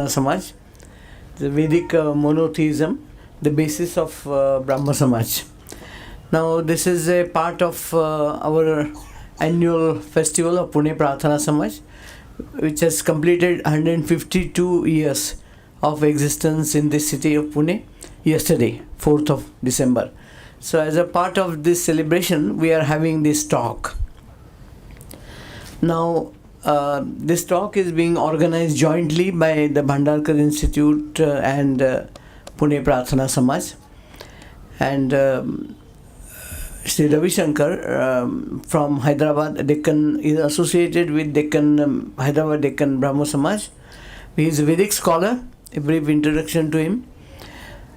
Prarthana Samaj, the Vedic monotheism, the basis of Brahmo Samaj. Now this is a part of our annual festival of Pune Prarthana Samaj, which has completed 152 years of existence in this city of Pune yesterday, 4th of December. So as a part of this celebration, we are having this talk. Now this talk is being organized jointly by the Bhandarkar Institute and Pune Prarthana Samaj, and Shri.Ravi Sankar from Hyderabad, Deccan, is associated with Deccan, Hyderabad Deccan Brahmo Samaj. He is a Vedic scholar. A brief introduction to him.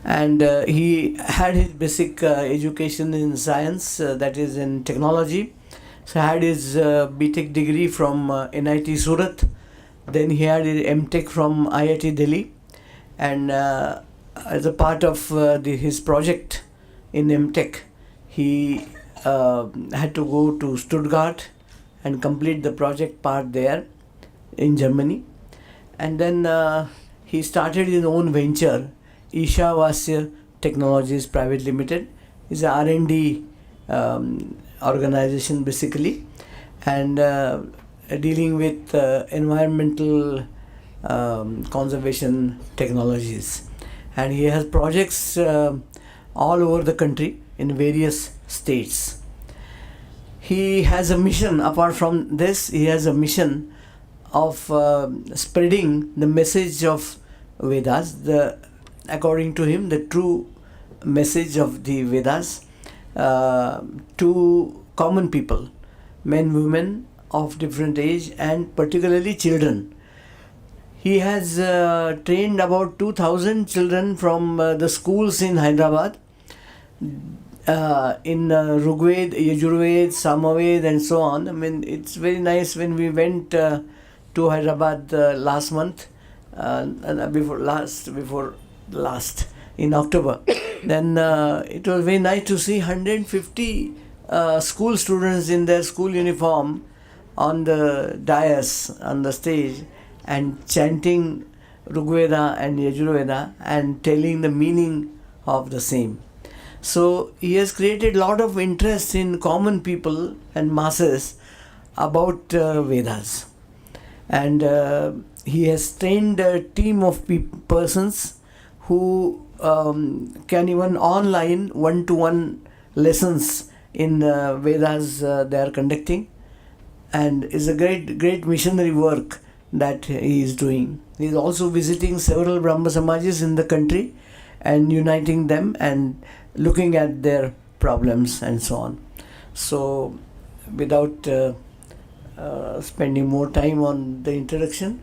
And he had his basic education in science, that is in technology. So had his B.Tech degree from NIT Surat. Then he had his M.Tech from IIT Delhi. And as a part of his project in M.Tech, he had to go to Stuttgart and complete the project part there in Germany. And then he started his own venture, Isha Vasya Technologies Private Limited. It's a R&D organization basically, and dealing with environmental conservation technologies. And he has projects all over the country in various states. He has a mission. Apart from this, he has a mission of spreading the message of Vedas, according to him, the true message of the Vedas to common people, men, women of different age, and particularly children. He has trained about 2,000 children from the schools in Hyderabad in Rigved, Yajurved, Samaved, and so on. I mean, it's very nice. When we went to Hyderabad last month, before last in October, then it was very nice to see 150 school students in their school uniform on the dais, on the stage, and chanting Rigveda and Yajurveda and telling the meaning of the same. So he has created a lot of interest in common people and masses about Vedas. And he has trained a team of persons who can even online one-to-one lessons in Vedas they are conducting, and is a great missionary work that he is doing. He is also visiting several Brahmo Samajes in the country and uniting them and looking at their problems and so on. So without spending more time on the introduction,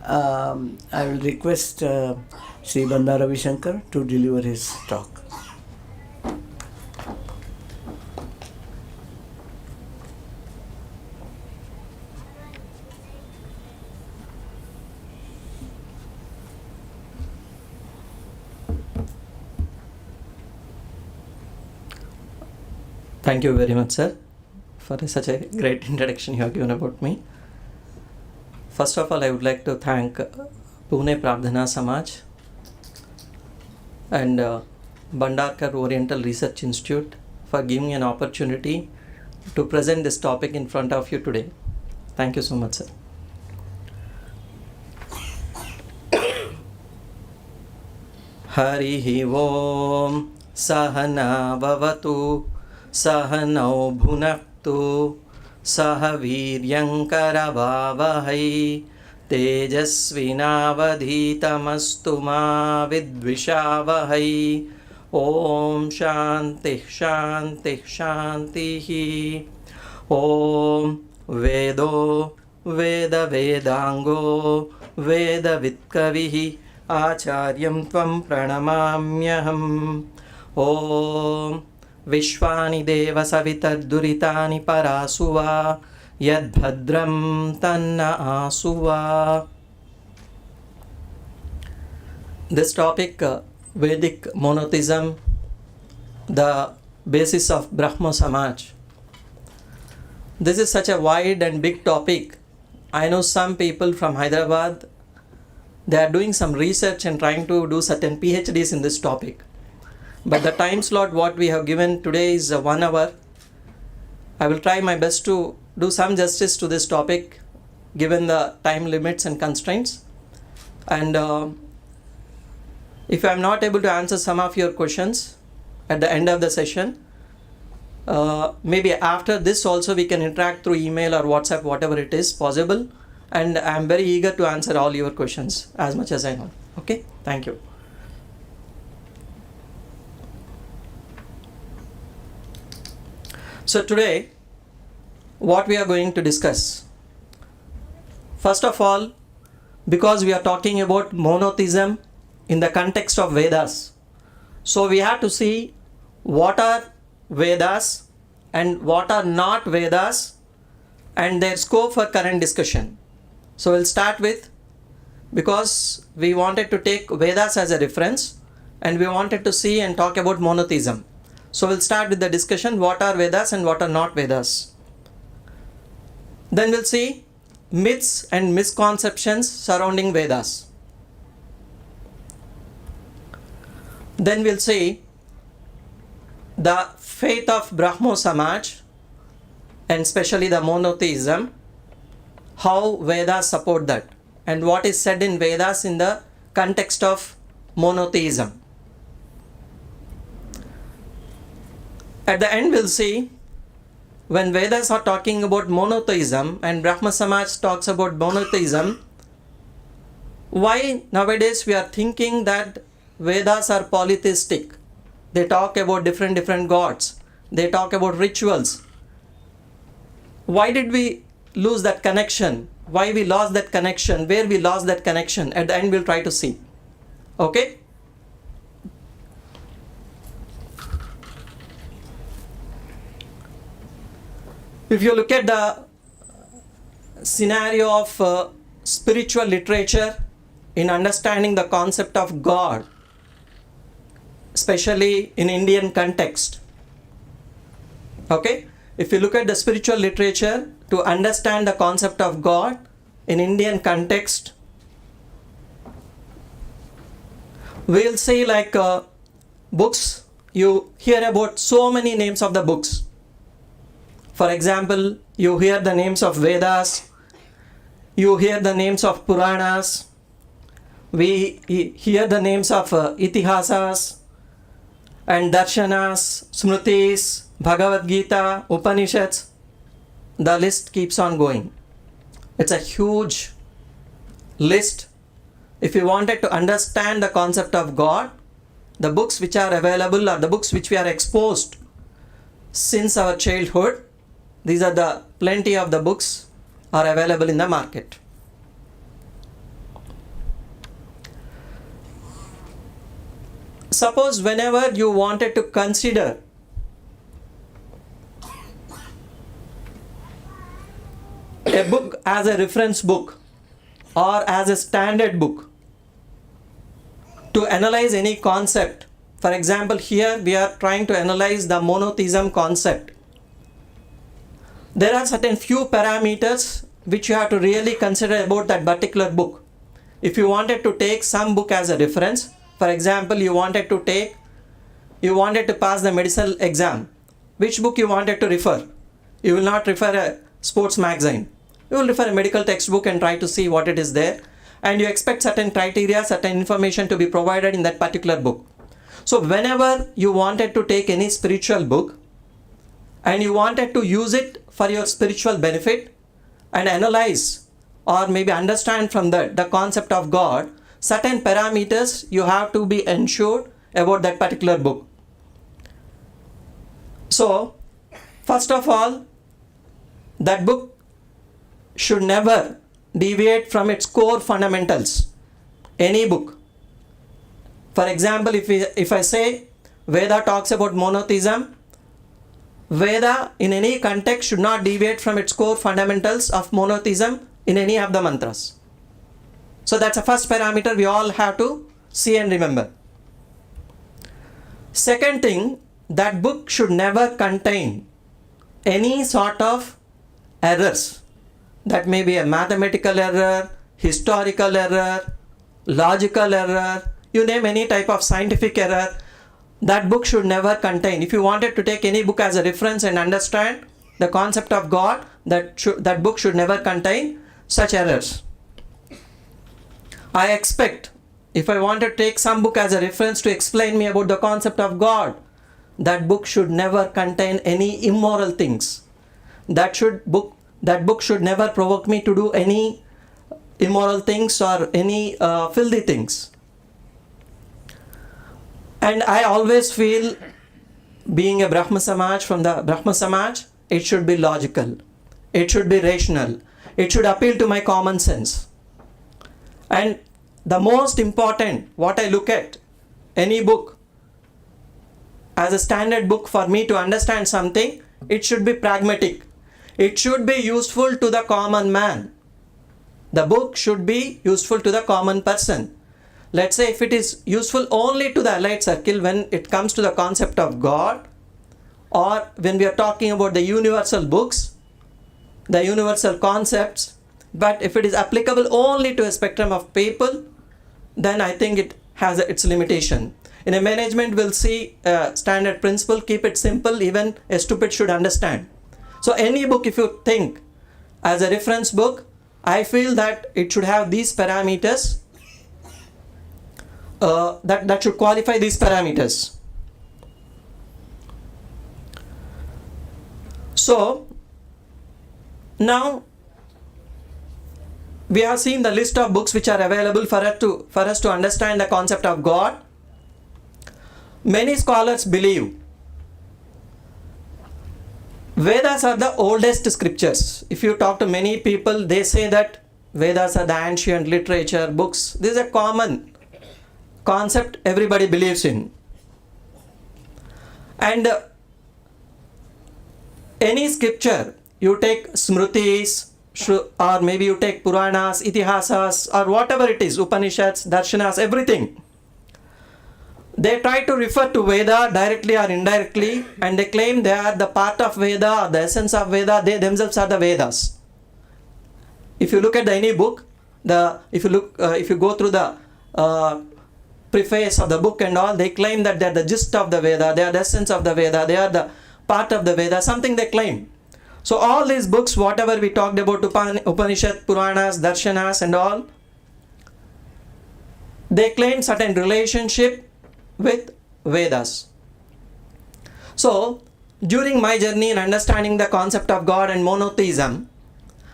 I will request Shri Shri.Ravi Sankar to deliver his talk. Thank you very much, sir, for such a great introduction you have given about me. First of all, I would like to thank Pune Prarthana Samaj and Bhandarkar Oriental Research Institute for giving me an opportunity to present this topic in front of you today. Thank you so much, sir. Harihi Om Sahana Bhavatu Sahanau Bhunaktu Sahaviryankaravavahai Tejasvinavadhitamastu ma vidvishavahai. Om Shanti Shanti Shanti. Om Vedo Veda Vedango Veda Vitkavihi Acharyam Tvam Pranamamyaham. Om Vishwani Deva Savitadduritani Parasuva Yadbhadram Tanna Asuva. This topic, Vedic monotheism, the basis of Brahmo Samaj. This is such a wide and big topic. I know some people from Hyderabad, they are doing some research and trying to do certain PhDs in this topic. But the time slot what we have given today is 1 hour. I will try my best to do some justice to this topic given the time limits and constraints. And if I am not able to answer some of your questions at the end of the session, maybe after this also we can interact through email or WhatsApp, whatever it is possible. And I am very eager to answer all your questions as much as I know. Okay, thank you. So today, what we are going to discuss. First of all, because we are talking about monotheism in the context of Vedas, so we have to see what are Vedas and what are not Vedas and their scope for current discussion. So we'll start with, because we wanted to take Vedas as a reference and we wanted to see and talk about monotheism. So we'll start with the discussion, what are Vedas and what are not Vedas. Then we'll see myths and misconceptions surrounding Vedas. Then we'll see the faith of Brahmo Samaj and especially the monotheism, how Vedas support that and what is said in Vedas in the context of monotheism. At the end we'll see when Vedas are talking about monotheism and Brahma Samaj talks about monotheism, why nowadays we are thinking that Vedas are polytheistic. They talk about different gods. They talk about rituals. Why did we lose that connection? Why we lost that connection? Where we lost that connection? At the end we'll try to see. Okay? If you look at the scenario of spiritual literature in understanding the concept of God, especially in Indian context, okay? If you look at the spiritual literature to understand the concept of God in Indian context, we'll see like books, you hear about so many names of the books. For example, you hear the names of Vedas, you hear the names of Puranas, we hear the names of Itihasas and Darshanas, Smritis, Bhagavad Gita, Upanishads. The list keeps on going. It's a huge list. If you wanted to understand the concept of God, the books which are available are the books which we are exposed since our childhood. These are the plenty of the books are available in the market. Suppose whenever you wanted to consider a book as a reference book or as a standard book to analyze any concept, for example, here we are trying to analyze the monotheism concept. There are certain few parameters which you have to really consider about that particular book. If you wanted to take some book as a reference, for example, you wanted to pass the medicinal exam, which book you wanted to refer? You will not refer a sports magazine. You will refer a medical textbook and try to see what it is there. And you expect certain criteria, certain information to be provided in that particular book. So whenever you wanted to take any spiritual book and you wanted to use it for your spiritual benefit and analyze or maybe understand from that the concept of God, certain parameters you have to be ensured about that particular book. So first of all, that book should never deviate from its core fundamentals. Any book. For example, if I say Veda talks about monotheism, Veda in any context should not deviate from its core fundamentals of monotheism in any of the mantras. So that's the first parameter we all have to see and remember. Second thing, that book should never contain any sort of errors. That may be a mathematical error, historical error, logical error, you name any type of scientific error, that book should never contain. If you wanted to take any book as a reference and understand the concept of God, that book should never contain such errors. I expect if I want to take some book as a reference to explain me about the concept of God, that book should never contain any immoral things. That book should never provoke me to do any immoral things or any filthy things. And I always feel, being a Brahmo Samaj, from the Brahmo Samaj, it should be logical, it should be rational, it should appeal to my common sense. And the most important, what I look at any book as a standard book for me to understand something, it should be pragmatic, it should be useful to the common man. The book should be useful to the common person. Let's say if it is useful only to the allied circle when it comes to the concept of God, or when we are talking about the universal books, the universal concepts, but if it is applicable only to a spectrum of people, then I think it has its limitation. In a management, we'll see a standard principle, keep it simple, even a stupid should understand. So any book, if you think as a reference book, I feel that it should have these parameters, that should qualify these parameters. So now we have seen the list of books which are available for us to understand the concept of God. Many scholars believe Vedas are the oldest scriptures. If you talk to many people, they say that Vedas are the ancient literature books. This is a common concept everybody believes in. And any scripture, you take Smritis, or maybe you take Puranas, Itihasas, or whatever it is, Upanishads, Darshanas, everything. They try to refer to Veda directly or indirectly, and they claim they are the part of Veda or the essence of Veda. They themselves are the Vedas. If you look at any book, if you go through the preface of the book and all, they claim that they are the gist of the Veda, they are the essence of the Veda, they are the part of the Veda, something they claim. So all these books, whatever we talked about, Upanishad, Puranas, Darshanas and all, they claim certain relationship with Vedas. So during my journey in understanding the concept of God and monotheism,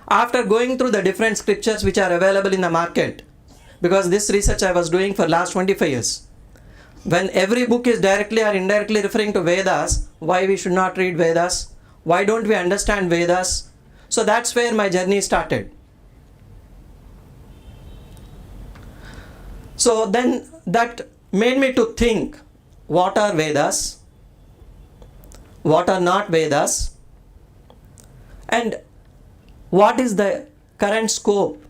after going through the different scriptures which are available in the market, because this research I was doing for last 25 years, when every book is directly or indirectly referring to Vedas, why we should not read Vedas? Why don't we understand Vedas? So that's where my journey started. So then that made me to think, what are Vedas? What are not Vedas? And what is the current scope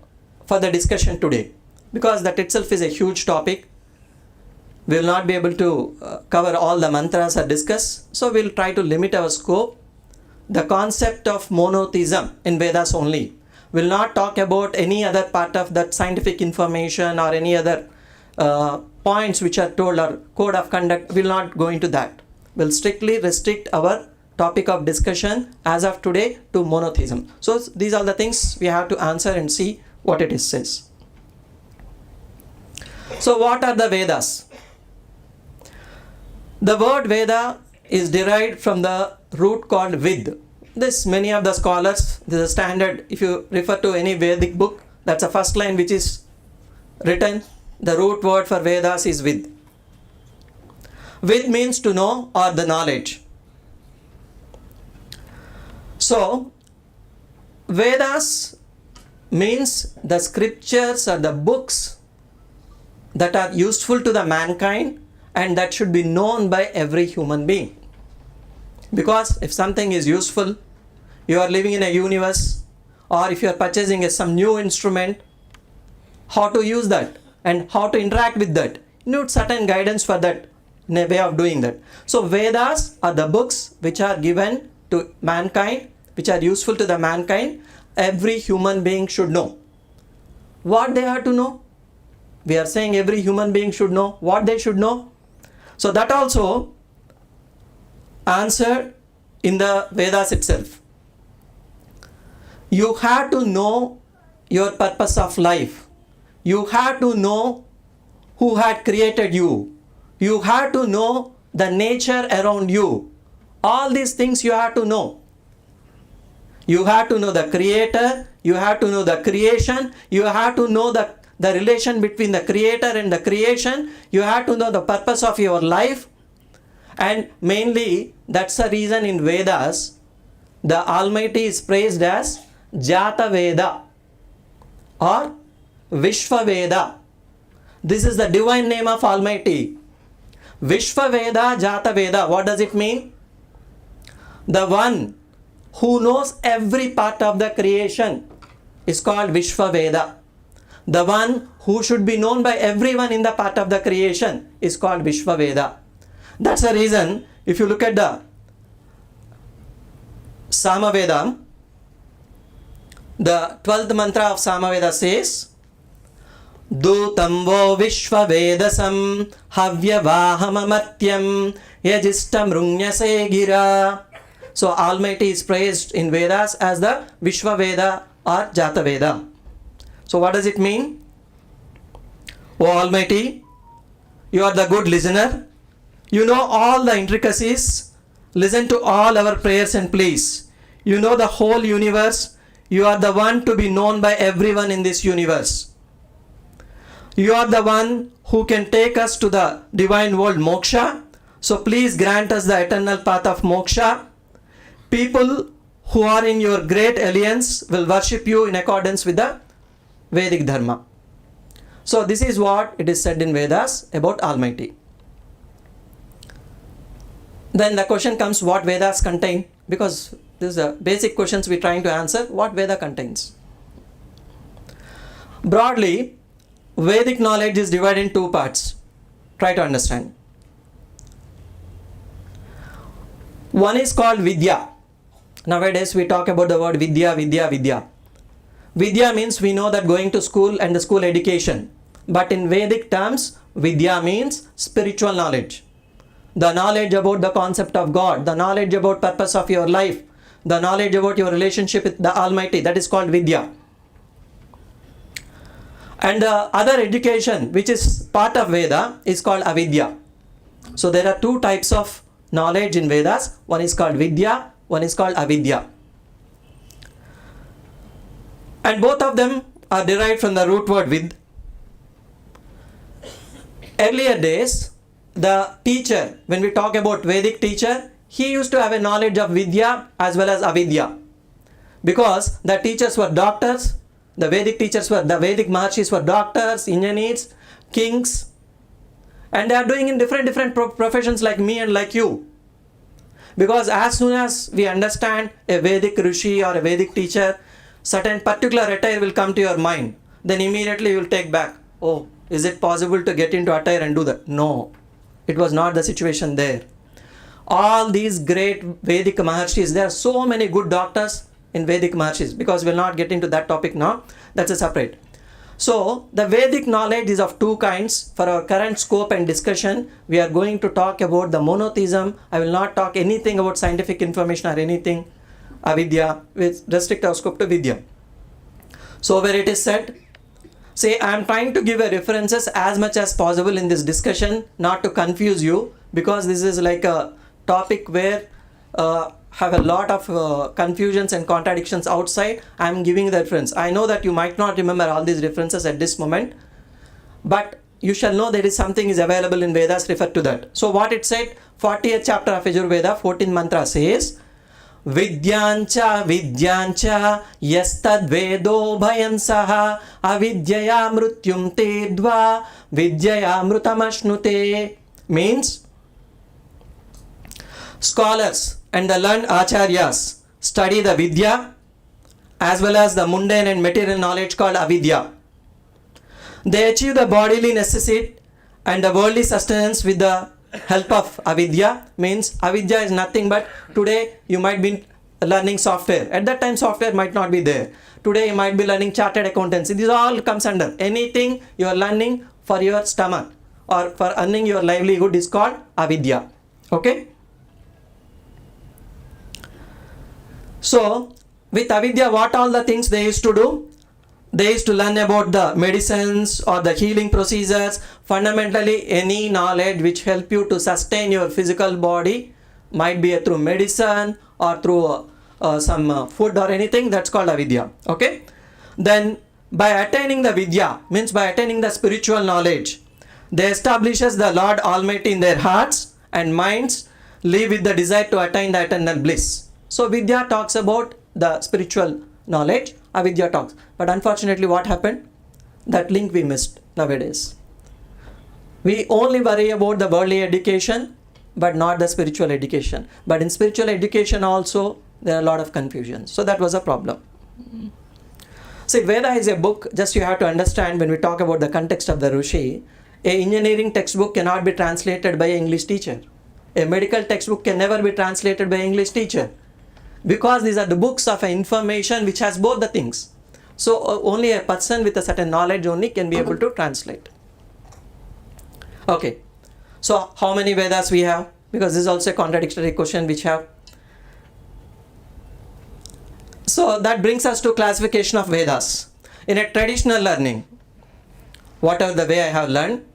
for the discussion today? Because that itself is a huge topic. We will not be able to cover all the mantras or discuss. So we'll try to limit our scope. The concept of monotheism in Vedas only. We'll not talk about any other part of that scientific information or any other points which are told or code of conduct. We'll not go into that. We'll strictly restrict our topic of discussion as of today to monotheism. So these are the things we have to answer and see what it says. So what are the Vedas? The word Veda is derived from the root called Vid. This many of the scholars, this is a standard, if you refer to any Vedic book, that's the first line which is written. The root word for Vedas is Vid. Vid means to know or the knowledge. So Vedas means the scriptures or the books that are useful to the mankind and that should be known by every human being. Because if something is useful, you are living in a universe, or if you are purchasing some new instrument, how to use that and how to interact with that, you need certain guidance for that, in a way of doing that. So Vedas are the books which are given to mankind, which are useful to the mankind. Every human being should know. What they are to know? We are saying every human being should know what they should know. So that also answered in the Vedas itself. You have to know your purpose of life. You have to know who had created you. You have to know the nature around you. All these things you have to know. You have to know the creator, you have to know the creation, you have to know the relation between the creator and the creation, you have to know the purpose of your life. And mainly, that's the reason in Vedas, the Almighty is praised as Jata Veda or Vishwa Veda. This is the divine name of Almighty. Vishwa Veda, Jata Veda. What does it mean? The one who knows every part of the creation is called Vishwa Veda. The one who should be known by everyone in the part of the creation is called Vishwa Veda. That's the reason, if you look at the Samaveda, the 12th mantra of Samaveda says, Dutam vo Vishwa Vedasam Havyavahamatyam Yajistam Rungyase Gira. So Almighty is praised in Vedas as the Vishwa Veda or Jata Veda. So what does it mean? O Almighty, you are the good listener. You know all the intricacies. Listen to all our prayers and pleas. You know the whole universe. You are the one to be known by everyone in this universe. You are the one who can take us to the divine world moksha. So please grant us the eternal path of moksha. People who are in your great alliance will worship you in accordance with the Vedic Dharma. So this is what it is said in Vedas about Almighty. Then the question comes, what Vedas contain? Because this is the basic questions we are trying to answer. What Veda contains? Broadly, Vedic knowledge is divided in two parts. Try to understand. One is called Vidya. Nowadays we talk about the word Vidya, Vidya, Vidya. Vidya means we know that going to school and the school education. But in Vedic terms, Vidya means spiritual knowledge. The knowledge about the concept of God, the knowledge about purpose of your life, the knowledge about your relationship with the Almighty, that is called Vidya. And the other education which is part of Veda is called Avidya. So there are two types of knowledge in Vedas. One is called Vidya, one is called Avidya. And both of them are derived from the root word vid. Earlier days, the teacher, when we talk about Vedic teacher, he used to have a knowledge of Vidya as well as Avidya. Because the teachers were doctors, the Vedic Maharshis were doctors, engineers, kings, and they are doing in different professions like me and like you. Because as soon as we understand a Vedic Rishi or a Vedic teacher, certain particular attire will come to your mind. Then immediately you will take back, oh, is it possible to get into attire and do that? No, it was not the situation there. All these great Vedic Maharshis, there are so many good doctors in Vedic Maharshis, because we will not get into that topic now. That's a separate. So the Vedic knowledge is of two kinds. For our current scope and discussion, we are going to talk about the monotheism. I will not talk anything about scientific information or anything. Avidya, with restrict our scope to Vidya. So where it is said, say I am trying to give a references as much as possible in this discussion, not to confuse you, because this is like a topic where have a lot of confusions and contradictions outside. I am giving the reference. I know that you might not remember all these references at this moment, but you shall know there is something is available in Vedas, refer to that. So what it said, 40th chapter of Yajurveda, 14th mantra says, Vidyancha Vidyancha Yastad Vedo Bhayansaha Avidyaya Mrutyum Tedva Vidyaya Mrutamashnute. Means scholars and the learned acharyas study the Vidya as well as the mundane and material knowledge called Avidya. They achieve the bodily necessity and the worldly sustenance with the help of Avidya. Means Avidya is nothing but today you might be learning software. At that time, software might not be there. Today, you might be learning chartered accountancy. This all comes under anything you are learning for your stomach or for earning your livelihood is called avidya. Okay. So, with avidya, what all the things they used to do? They used to learn about the medicines or the healing procedures. Fundamentally, any knowledge which help you to sustain your physical body, might be through medicine or through some food or anything, that's called avidya. Okay. Then by attaining the vidya, means by attaining the spiritual knowledge, they establishes the Lord Almighty in their hearts and minds, live with the desire to attain the eternal bliss. So vidya talks about the spiritual knowledge, avidya talks. But unfortunately, what happened? That link we missed nowadays. We only worry about the worldly education, but not the spiritual education. But in spiritual education also, there are a lot of confusion. So that was a problem. See, Veda is a book, just you have to understand when we talk about the context of the Rishi, a engineering textbook cannot be translated by an English teacher. A medical textbook can never be translated by an English teacher. Because these are the books of information which has both the things. So only a person with a certain knowledge only can be able to translate. Okay. So how many Vedas we have? Because this is also a contradictory question which have. So that brings us to classification of Vedas. In a traditional learning, whatever the way I have learned,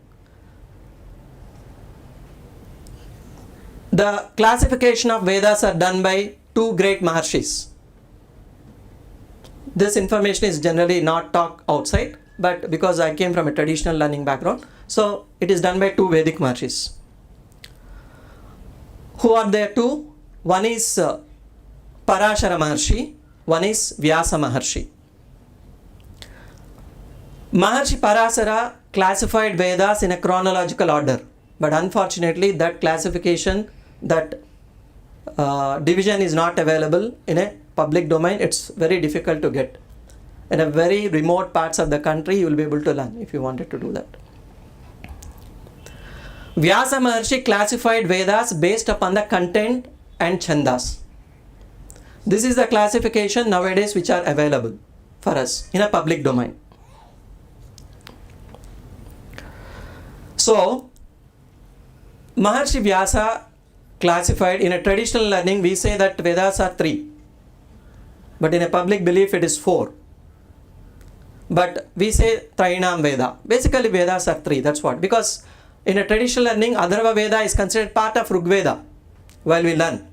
the classification of Vedas are done by two great Maharshis. This information is generally not talked outside, but because I came from a traditional learning background, so it is done by two Vedic Maharshis. Who are there two? One is Parashara Maharshi, one is Vyasa Maharshi. Maharshi Parashara classified Vedas in a chronological order, but unfortunately that classification, that division is not available in a public domain. It's very difficult to get. In a very remote parts of the country, you will be able to learn if you wanted to do that. Vyasa Maharshi classified Vedas based upon the content and chandas. This is the classification nowadays which are available for us in a public domain. So, Maharshi Vyasa classified in a traditional learning, we say that Vedas are 3. But in a public belief, it is 4. But we say Trainam Veda. Basically, Vedas are 3. That's what. Because in a traditional learning, Atharva Veda is considered part of Rig Veda while we learn.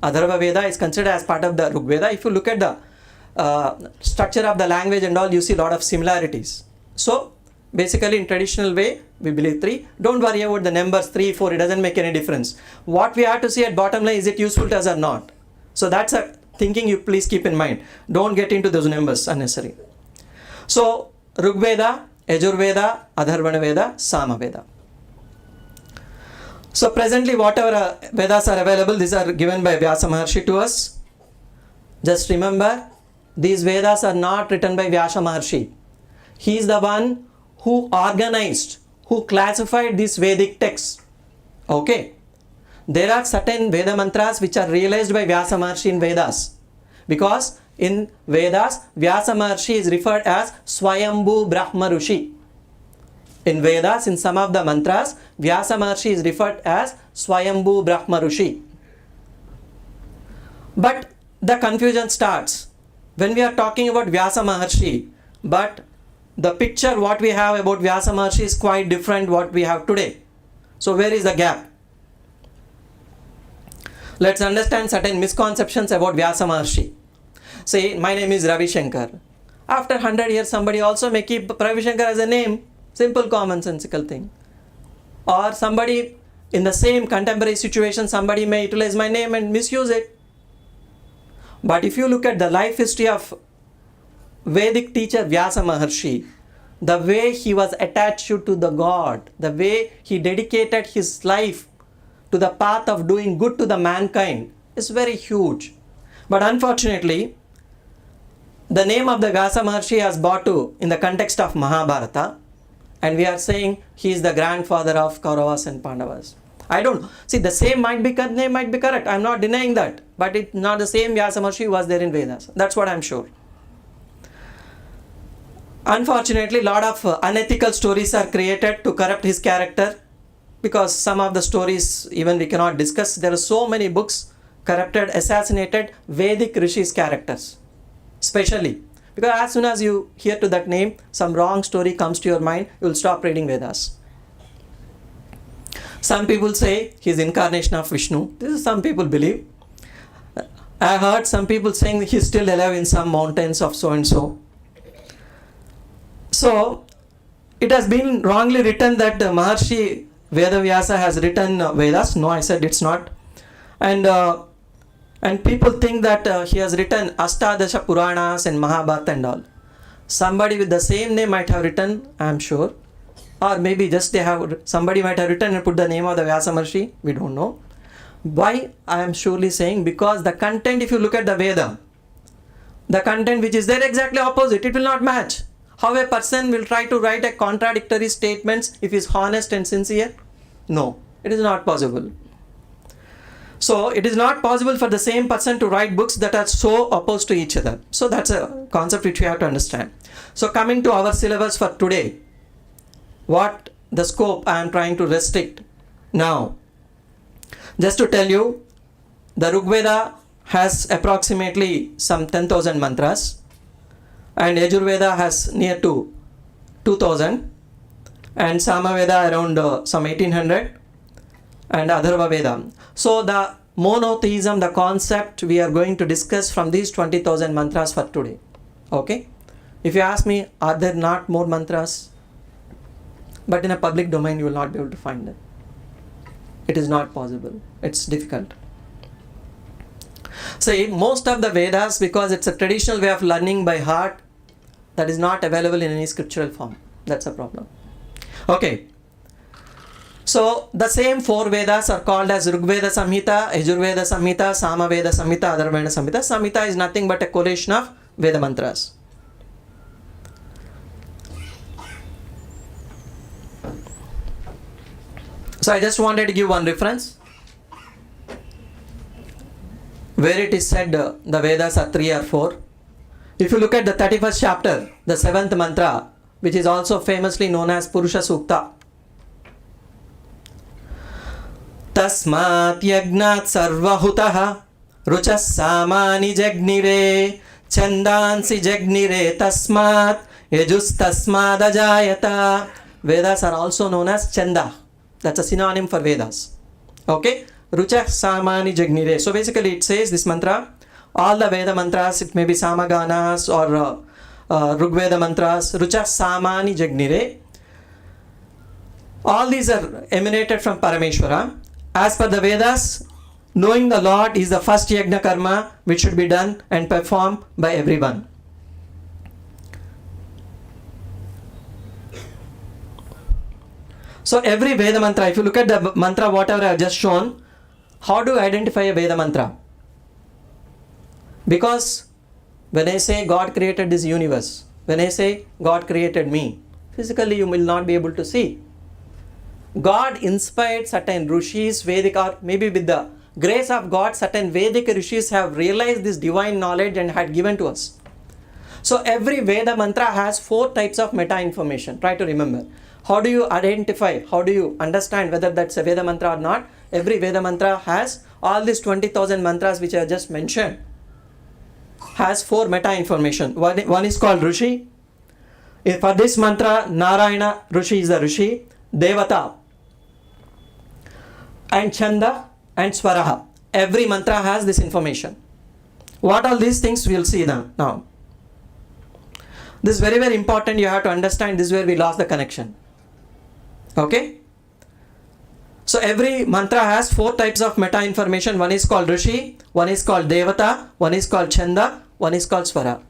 Atharva Veda is considered as part of the Rig Veda. If you look at the structure of the language and all, you see a lot of similarities. So, basically in traditional way, we believe 3. Don't worry about the numbers 3, 4. It doesn't make any difference. What we have to see at bottom line, is it useful to us or not? So, that's a thinking you please keep in mind. Don't get into those numbers unnecessary. So, Rig Veda, Yajur Veda, Atharvana Veda, Sama Veda. So presently whatever Vedas are available, these are given by Vyasa Maharshi to us. Just remember, these Vedas are not written by Vyasa Maharshi. He is the one who organized, who classified these Vedic texts. Okay. There are certain Veda mantras which are realized by Vyasa Maharshi in Vedas. Because in Vedas, Vyasa Maharshi is referred as Swayambhu Brahma Rishi. In Vedas, in some of the mantras, Vyasa Maharshi is referred as Swayambhu Brahma Rishi. But the confusion starts when we are talking about Vyasa Maharshi, but the picture what we have about Vyasa Maharshi is quite different what we have today. So where is the gap? Let's understand certain misconceptions about Vyasa Maharshi. Say, my name is Ravi Sankar. After 100 years, somebody also may keep Ravi Sankar as a name. Simple, commonsensical thing. Or somebody in the same contemporary situation, somebody may utilize my name and misuse it. But if you look at the life history of Vedic teacher Vyasa Maharshi, the way he was attached to the God, the way he dedicated his life to the path of doing good to the mankind is very huge. But unfortunately, the name of the Vyasa Maharshi has brought to in the context of Mahabharata, and we are saying he is the grandfather of Kauravas and Pandavas. I don't know. See, the same might be correct. I'm not denying that. But it's not the same Vyasa Maharshi who was there in Vedas. That's what I'm sure. Unfortunately, a lot of unethical stories are created to corrupt his character, because some of the stories even we cannot discuss. There are so many books corrupted, assassinated Vedic rishis characters, especially because as soon as you hear to that name, some wrong story comes to your mind, you will stop reading Vedas. Some people say he's incarnation of Vishnu. This is some people believe. I heard some people saying he's still alive in some mountains of so and so. So it has been wrongly written that Maharshi Vedavyasa has written Vedas. No, I said it's not. And people think that he has written Astadasha Puranas and Mahabharata and all. Somebody with the same name might have written, I am sure. Or maybe just somebody might have written and put the name of the Vyasa Maharshi. We don't know. Why? I am surely saying because the content, if you look at the Veda, the content which is there exactly opposite, it will not match. How a person will try to write a contradictory statements if he is honest and sincere? No, it is not possible. So it is not possible for the same person to write books that are so opposed to each other. So that's a concept which we have to understand. So coming to our syllabus for today, what the scope I am trying to restrict now. Just to tell you, the Rigveda has approximately some 10,000 mantras, and Yajurveda has near to 2000, and Samaveda around some 1800, and Atharva Veda. So the monotheism, the concept we are going to discuss from these 20,000 mantras for today. Okay? If you ask me, are there not more mantras? But in a public domain, you will not be able to find them. It is not possible. It's difficult. See, most of the Vedas, because it's a traditional way of learning by heart, that is not available in any scriptural form. That's a problem. Okay. So the same four Vedas are called as Rigveda Samhita, Yajurveda Samhita, Samaveda Samhita, Atharvaveda Samhita. Samhita is nothing but a collation of Veda mantras. So I just wanted to give one reference where it is said the Vedas are 3 or 4. If you look at the 31st chapter, the 7th mantra, which is also famously known as Purusha Sukta. Tasmat yagnat sarvahutaha ruchas samani jagnire chandansi jagnire tasmat yajus tasmad ajayata. Vedas are also known as Chanda. That's a synonym for Vedas. Okay? Rucha Samani Jagnire. So basically it says this mantra, all the Veda mantras, it may be Samaganas or Rigveda mantras, Rucha Samani Jagnire. All these are emanated from Parameshwara. As per the Vedas, knowing the Lord is the first yajna karma which should be done and performed by everyone. So every Veda mantra, if you look at the mantra whatever I have just shown, how do you identify a Veda mantra? Because when I say God created this universe, when I say God created me, physically you will not be able to see. God inspired certain rishis, Vedic, or maybe with the grace of God, certain Vedic rishis have realized this divine knowledge and had given to us. So every Veda mantra has 4 types of meta information. Try to remember. How do you identify, how do you understand whether that's a Veda mantra or not? Every Veda mantra has all these 20,000 mantras which I just mentioned, has 4 meta information. One is called Rishi. For this mantra, Narayana Rishi is the Rishi, Devata, and Chanda and Swaraha. Every mantra has this information. What all these things we will see now. This is very, very important. You have to understand. This is where we lost the connection. Okay? So every mantra has 4 types of meta information. One is called Rishi, one is called Devata, one is called Chanda, one is called Swara.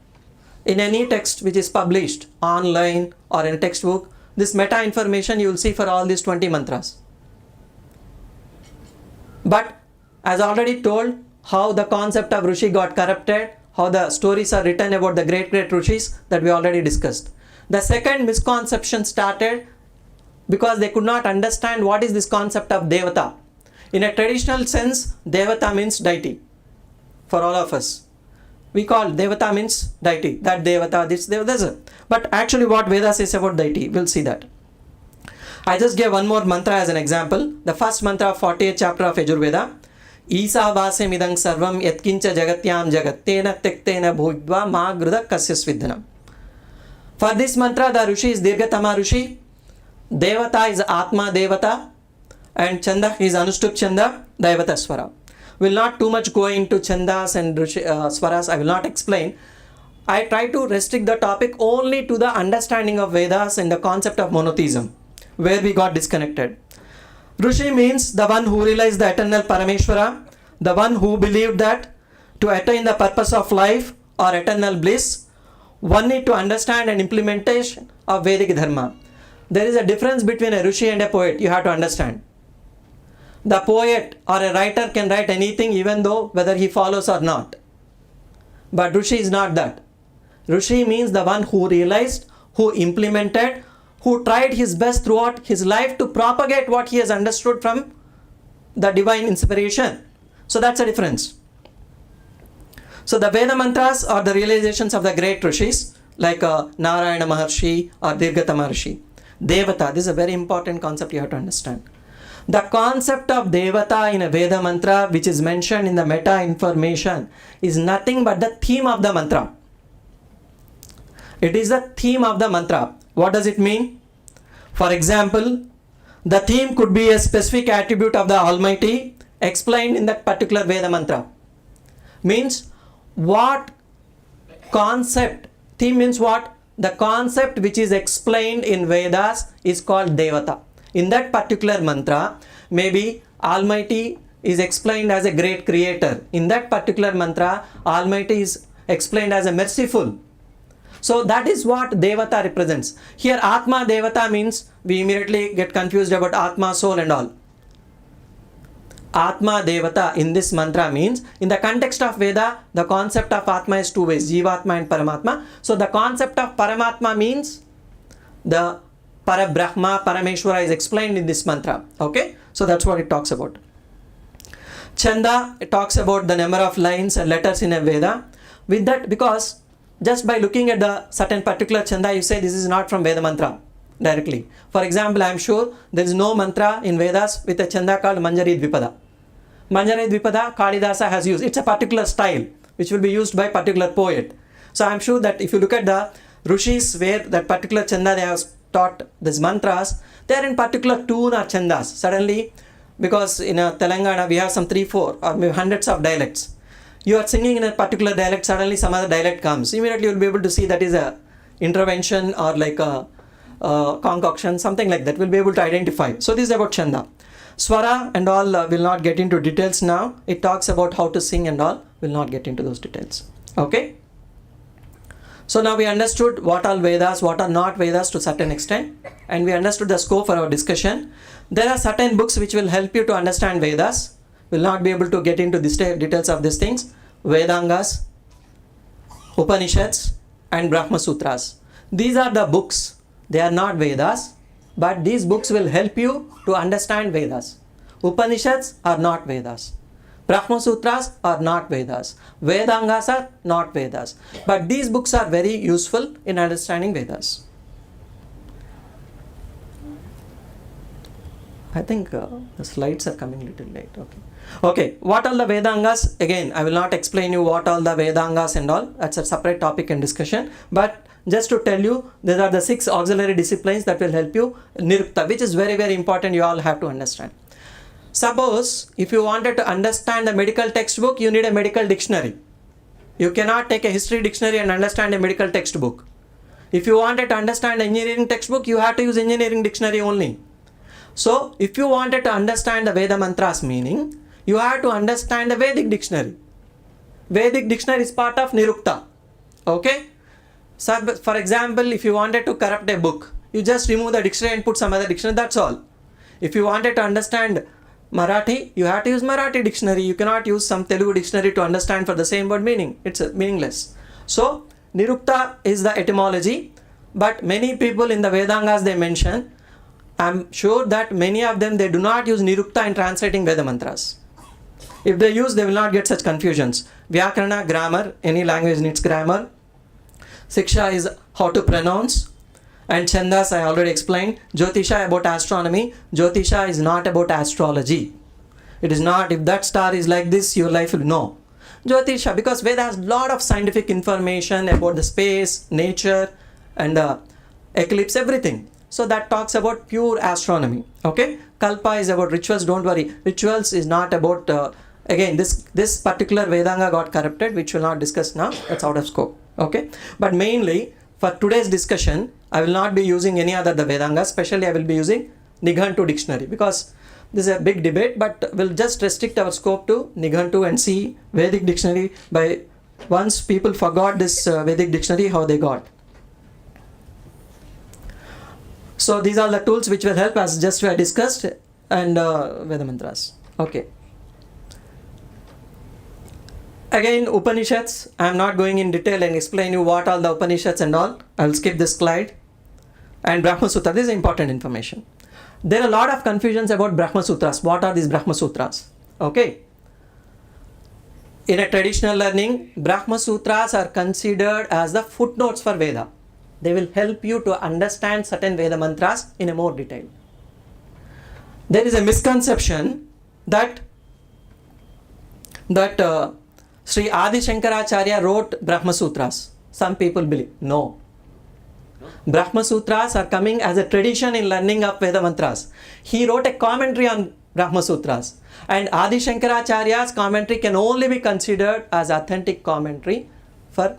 In any text which is published online or in a textbook, this meta information you will see for all these 20 mantras. But as already told, how the concept of Rishi got corrupted, how the stories are written about the great Rishis, that we already discussed. The second misconception started because they could not understand what is this concept of Devata. In a traditional sense, Devata means deity for all of us. We call Devata means deity, that Devata, this Devata. But actually what Veda says about deity, we'll see that. I just gave one more mantra as an example. The first mantra of 48th chapter of Yajurveda. Isa vasem idang sarvam yatkincha jagatyam jagattena tektena bhugva ma gruda kasyasvidhanam. For this mantra, the Rishi is Dirgatama Rishi, Devata is Atma Devata, and Chanda is Anushtup Chanda, Devata Swara. Will not too much go into Chandas and Swaras, I will not explain. I try to restrict the topic only to the understanding of Vedas and the concept of monotheism, where we got disconnected. Rishi means the one who realized the eternal Parameshwara, the one who believed that to attain the purpose of life or eternal bliss, one need to understand an implementation of Vedic Dharma. There is a difference between a Rishi and a poet, you have to understand. The poet or a writer can write anything even though whether he follows or not. But Rishi is not that. Rishi means the one who realized, who implemented, who tried his best throughout his life to propagate what he has understood from the divine inspiration. So that's a difference. So the Veda mantras are the realizations of the great Rishis like Narayana Maharshi or Dirgatama Rishi. Devata, this is a very important concept you have to understand. The concept of Devata in a Veda mantra which is mentioned in the meta information is nothing but the theme of the mantra. It is the theme of the mantra. What does it mean? For example, the theme could be a specific attribute of the Almighty explained in that particular Veda mantra. Means what concept, theme means what? The concept which is explained in Vedas is called Devata. In that particular mantra, maybe Almighty is explained as a great creator. In that particular mantra, Almighty is explained as a merciful. So that is what Devata represents. Here Atma Devata means we immediately get confused about Atma, soul and all. Atma Devata in this mantra means, in the context of Veda, the concept of Atma is two ways, Jivatma and Paramatma. So the concept of Paramatma means the Parabrahma, Parameshwara is explained in this mantra. Okay, so that's what it talks about. Chanda, it talks about the number of lines and letters in a Veda. With that, because just by looking at the certain particular Chanda, you say this is not from Veda mantra directly. For example, I am sure there is no mantra in Vedas with a Chanda called Manjari Dvipada. Manjari Dvipada, Kalidasa has used. It's a particular style which will be used by particular poet. So I am sure that if you look at the Rishis where that particular Chanda they have taught these mantras, they are in particular tune or Chandas. Suddenly, because in Telangana we have some 3-4 or maybe hundreds of dialects. You are singing in a particular dialect, suddenly some other dialect comes. Immediately you will be able to see that is a intervention or like a concoction, something like that. We'll be able to identify. So this is about Chanda. Swara and all will not get into details now. It talks about how to sing and all. Will not get into those details. Okay. So now we understood what are Vedas, what are not Vedas to a certain extent, and we understood the scope for our discussion. There are certain books which will help you to understand Vedas. Will not be able to get into the details of these things. Vedangas, Upanishads and Brahma Sutras. These are the books. They are not Vedas, but these books will help you to understand Vedas. Upanishads are not Vedas. Brahma Sutras are not Vedas. Vedangas are not Vedas. But these books are very useful in understanding Vedas. I think the slides are coming a little late. Okay, what are the Vedangas? Again, I will not explain you what all the Vedangas and all. That's a separate topic and discussion. But just to tell you, there are the 6 auxiliary disciplines that will help you. Nirukta, which is very, very important, you all have to understand. Suppose, if you wanted to understand the medical textbook, you need a medical dictionary. You cannot take a history dictionary and understand a medical textbook. If you wanted to understand engineering textbook, you have to use engineering dictionary only. So, if you wanted to understand the Veda mantras meaning, you have to understand the Vedic dictionary. Vedic dictionary is part of Nirukta. Okay? So, for example, if you wanted to corrupt a book, you just remove the dictionary and put some other dictionary, that's all. If you wanted to understand Marathi, you have to use Marathi dictionary. You cannot use some Telugu dictionary to understand for the same word meaning. It's meaningless. So, Nirukta is the etymology, but many people in the Vedangas they mention I'm sure that many of them, they do not use Nirukta in translating Veda mantras. If they use, they will not get such confusions. Vyakarana, grammar, any language needs grammar. Siksha is how to pronounce. And Chandas, I already explained. Jyotisha about astronomy. Jyotisha is not about astrology. It is not, if that star is like this, your life will know. Jyotisha, because Veda has lot of scientific information about the space, nature, and eclipse, everything. So that talks about pure astronomy. Okay? Kalpa is about rituals, don't worry. Rituals is not about, again, this particular Vedanga got corrupted, which we'll not discuss now. That's out of scope. Okay? But mainly, for today's discussion, I will not be using any other the Vedanga, especially I will be using Nighantu dictionary, because this is a big debate, but we'll just restrict our scope to Nighantu and see Vedic dictionary. By once people forgot this Vedic dictionary, how they got. So these are the tools which will help us, just we discussed, and Veda mantras. Okay. Again, Upanishads, I am not going in detail and explain you what all the Upanishads and all. I will skip this slide. And Brahma Sutra, this is important information. There are a lot of confusions about Brahma Sutras. What are these Brahma Sutras? Okay. In a traditional learning, Brahma Sutras are considered as the footnotes for Veda. They will help you to understand certain Veda mantras in a more detail. There is a misconception that Sri Adi Shankaracharya wrote Brahma Sutras. Some people believe. No. Brahma Sutras are coming as a tradition in learning of Veda mantras. He wrote a commentary on Brahma Sutras. And Adi Shankaracharya's commentary can only be considered as authentic commentary for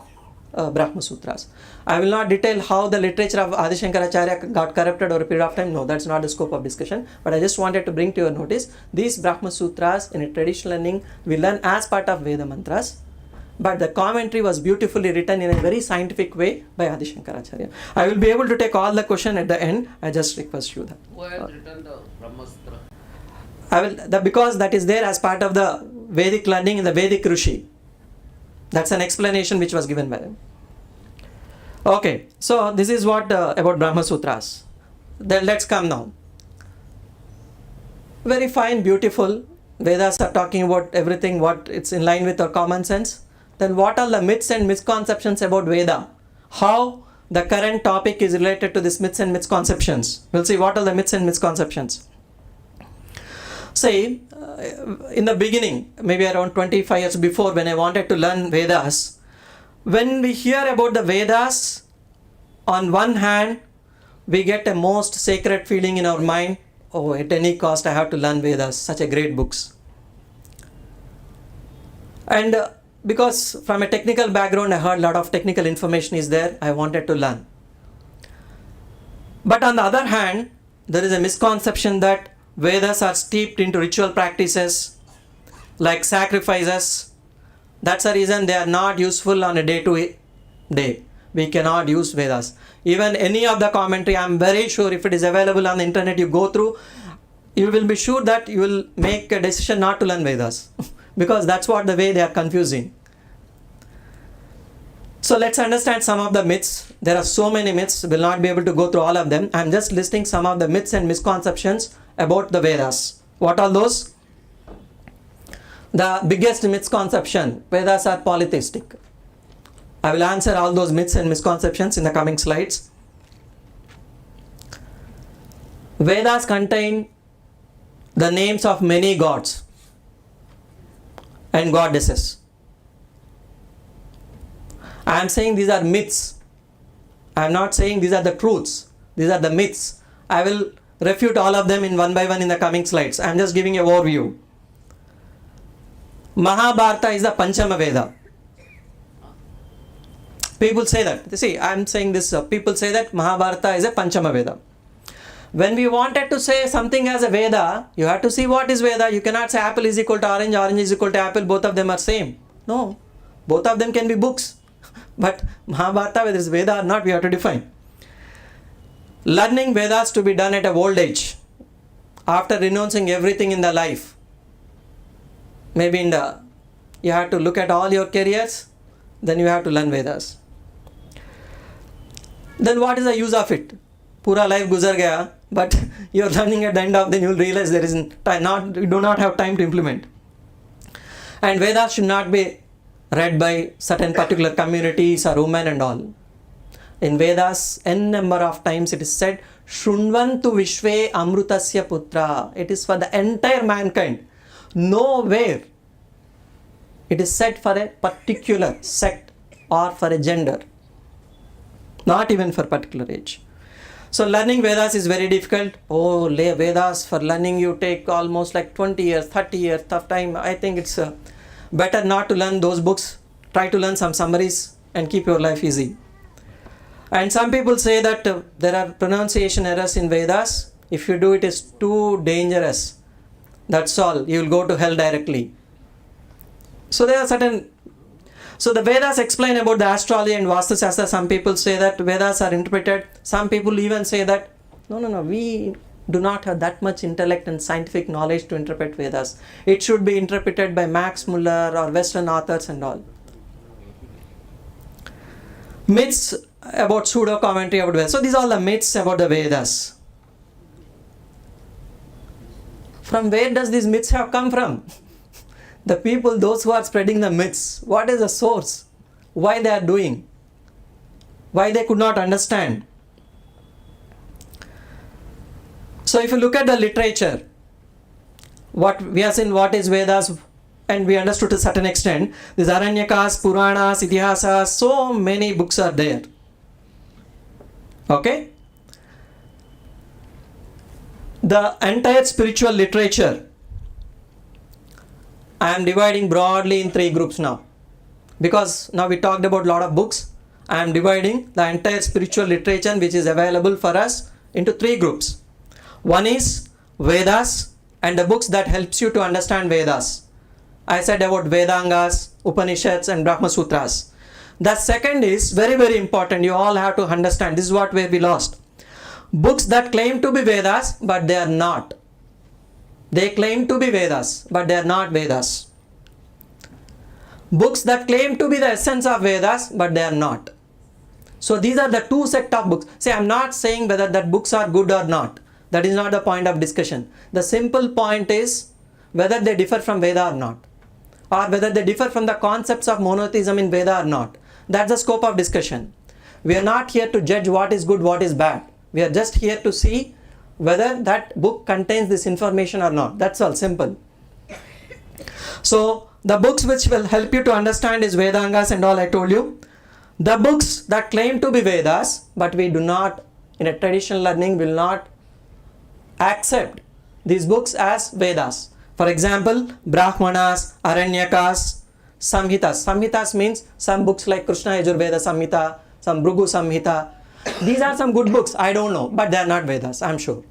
Brahma Sutras. I will not detail how the literature of Adi Shankaracharya got corrupted over a period of time. No, that's not the scope of discussion. But I just wanted to bring to your notice, these Brahma Sutras in a traditional learning we learn as part of Veda mantras. But the commentary was beautifully written in a very scientific way by Adi Shankaracharya. I will be able to take all the question at the end. I just request you that. Who has written the Brahma Sutra? I will, because that is there as part of the Vedic learning in the Vedic Rishi. That's an explanation which was given by them. Okay, so this is what about Brahma Sutras. Then let's come now. Very fine, beautiful. Vedas are talking about everything, what it's in line with our common sense. Then what are the myths and misconceptions about Veda? How the current topic is related to these myths and misconceptions. We'll see what are the myths and misconceptions. Say, in the beginning, maybe around 25 years before, when I wanted to learn Vedas, when we hear about the Vedas, on one hand, we get a most sacred feeling in our mind. Oh, at any cost, I have to learn Vedas, such a great books. And because from a technical background, I heard a lot of technical information is there, I wanted to learn. But on the other hand, there is a misconception that Vedas are steeped into ritual practices like sacrifices. That's the reason they are not useful on a day-to-day. We cannot use Vedas. Even any of the commentary, I am very sure if it is available on the internet, you go through, you will be sure that you will make a decision not to learn Vedas. Because that's what the way they are confusing. So let's understand some of the myths. There are so many myths, we'll not be able to go through all of them. I'm just listing some of the myths and misconceptions about the Vedas. What are those? The biggest misconception, Vedas are polytheistic. I will answer all those myths and misconceptions in the coming slides. Vedas contain the names of many gods and goddesses. I am saying these are myths. I am not saying these are the truths. These are the myths. I will refute all of them in one by one in the coming slides. I am just giving an overview. Mahabharata is the Panchama Veda. People say that. See, I am saying this. People say that Mahabharata is a Panchama Veda. When we wanted to say something as a Veda, you have to see what is Veda. You cannot say apple is equal to orange, orange is equal to apple. Both of them are same. No. Both of them can be books. But Mahabharata, whether it's Veda or not, we have to define. Learning Vedas to be done at a old age. After renouncing everything in the life. Maybe you have to look at all your careers. Then you have to learn Vedas. Then what is the use of it? Pura life guzar gaya, but you're learning at the end of, then you'll realize there isn't time, you do not have time to implement. And Vedas should not be read by certain particular communities or women and all. In Vedas, n number of times it is said, Shrunvantu Vishve Amrutasya Putra. It is for the entire mankind. Nowhere it is said for a particular sect or for a gender. Not even for particular age. So learning Vedas is very difficult. Oh, Vedas for learning you take almost like 20 years, 30 years, tough time. I think it's better not to learn those books. Try to learn some summaries and keep your life easy. And some people say that there are pronunciation errors in Vedas. If you do, it is too dangerous. That's all. You will go to hell directly. So there are certain... So the Vedas explain about the astrology and Vastu Shastra. Some people say that Vedas are interpreted. Some people even say that, no, we do not have that much intellect and scientific knowledge to interpret Vedas. It should be interpreted by Max Muller or Western authors and all. Myths about pseudo commentary about Vedas. So these are all the myths about the Vedas. From where does these myths have come from? The people, those who are spreading the myths, what is the source? Why they are doing? Why they could not understand? So if you look at the literature, what we have seen, what is Vedas, and we understood to a certain extent, these Aranyakas, Puranas, Itihasas, so many books are there. Okay? The entire spiritual literature, I am dividing broadly in 3 groups now. Because now we talked about a lot of books, I am dividing the entire spiritual literature which is available for us into 3 groups. One is Vedas and the books that helps you to understand Vedas. I said about Vedangas, Upanishads and Brahma Sutras. The second is very, very important. You all have to understand. This is where we lost. Books that claim to be Vedas, but they are not. They claim to be Vedas, but they are not Vedas. Books that claim to be the essence of Vedas, but they are not. So these are the 2 sets of books. See, I am not saying whether that books are good or not. That is not the point of discussion. The simple point is whether they differ from Veda or not. Or whether they differ from the concepts of monotheism in Veda or not. That's the scope of discussion. We are not here to judge what is good, what is bad. We are just here to see whether that book contains this information or not. That's all, simple. So the books which will help you to understand is Vedangas and all I told you. The books that claim to be Vedas, but we do not, in a traditional learning, will not accept these books as Vedas. For example, Brahmanas, Aranyakas, Samhitas. Samhitas means some books like Krishna Yajurveda Samhita, some Bhrigu Samhita. These are some good books, I don't know, but they are not Vedas, I am sure.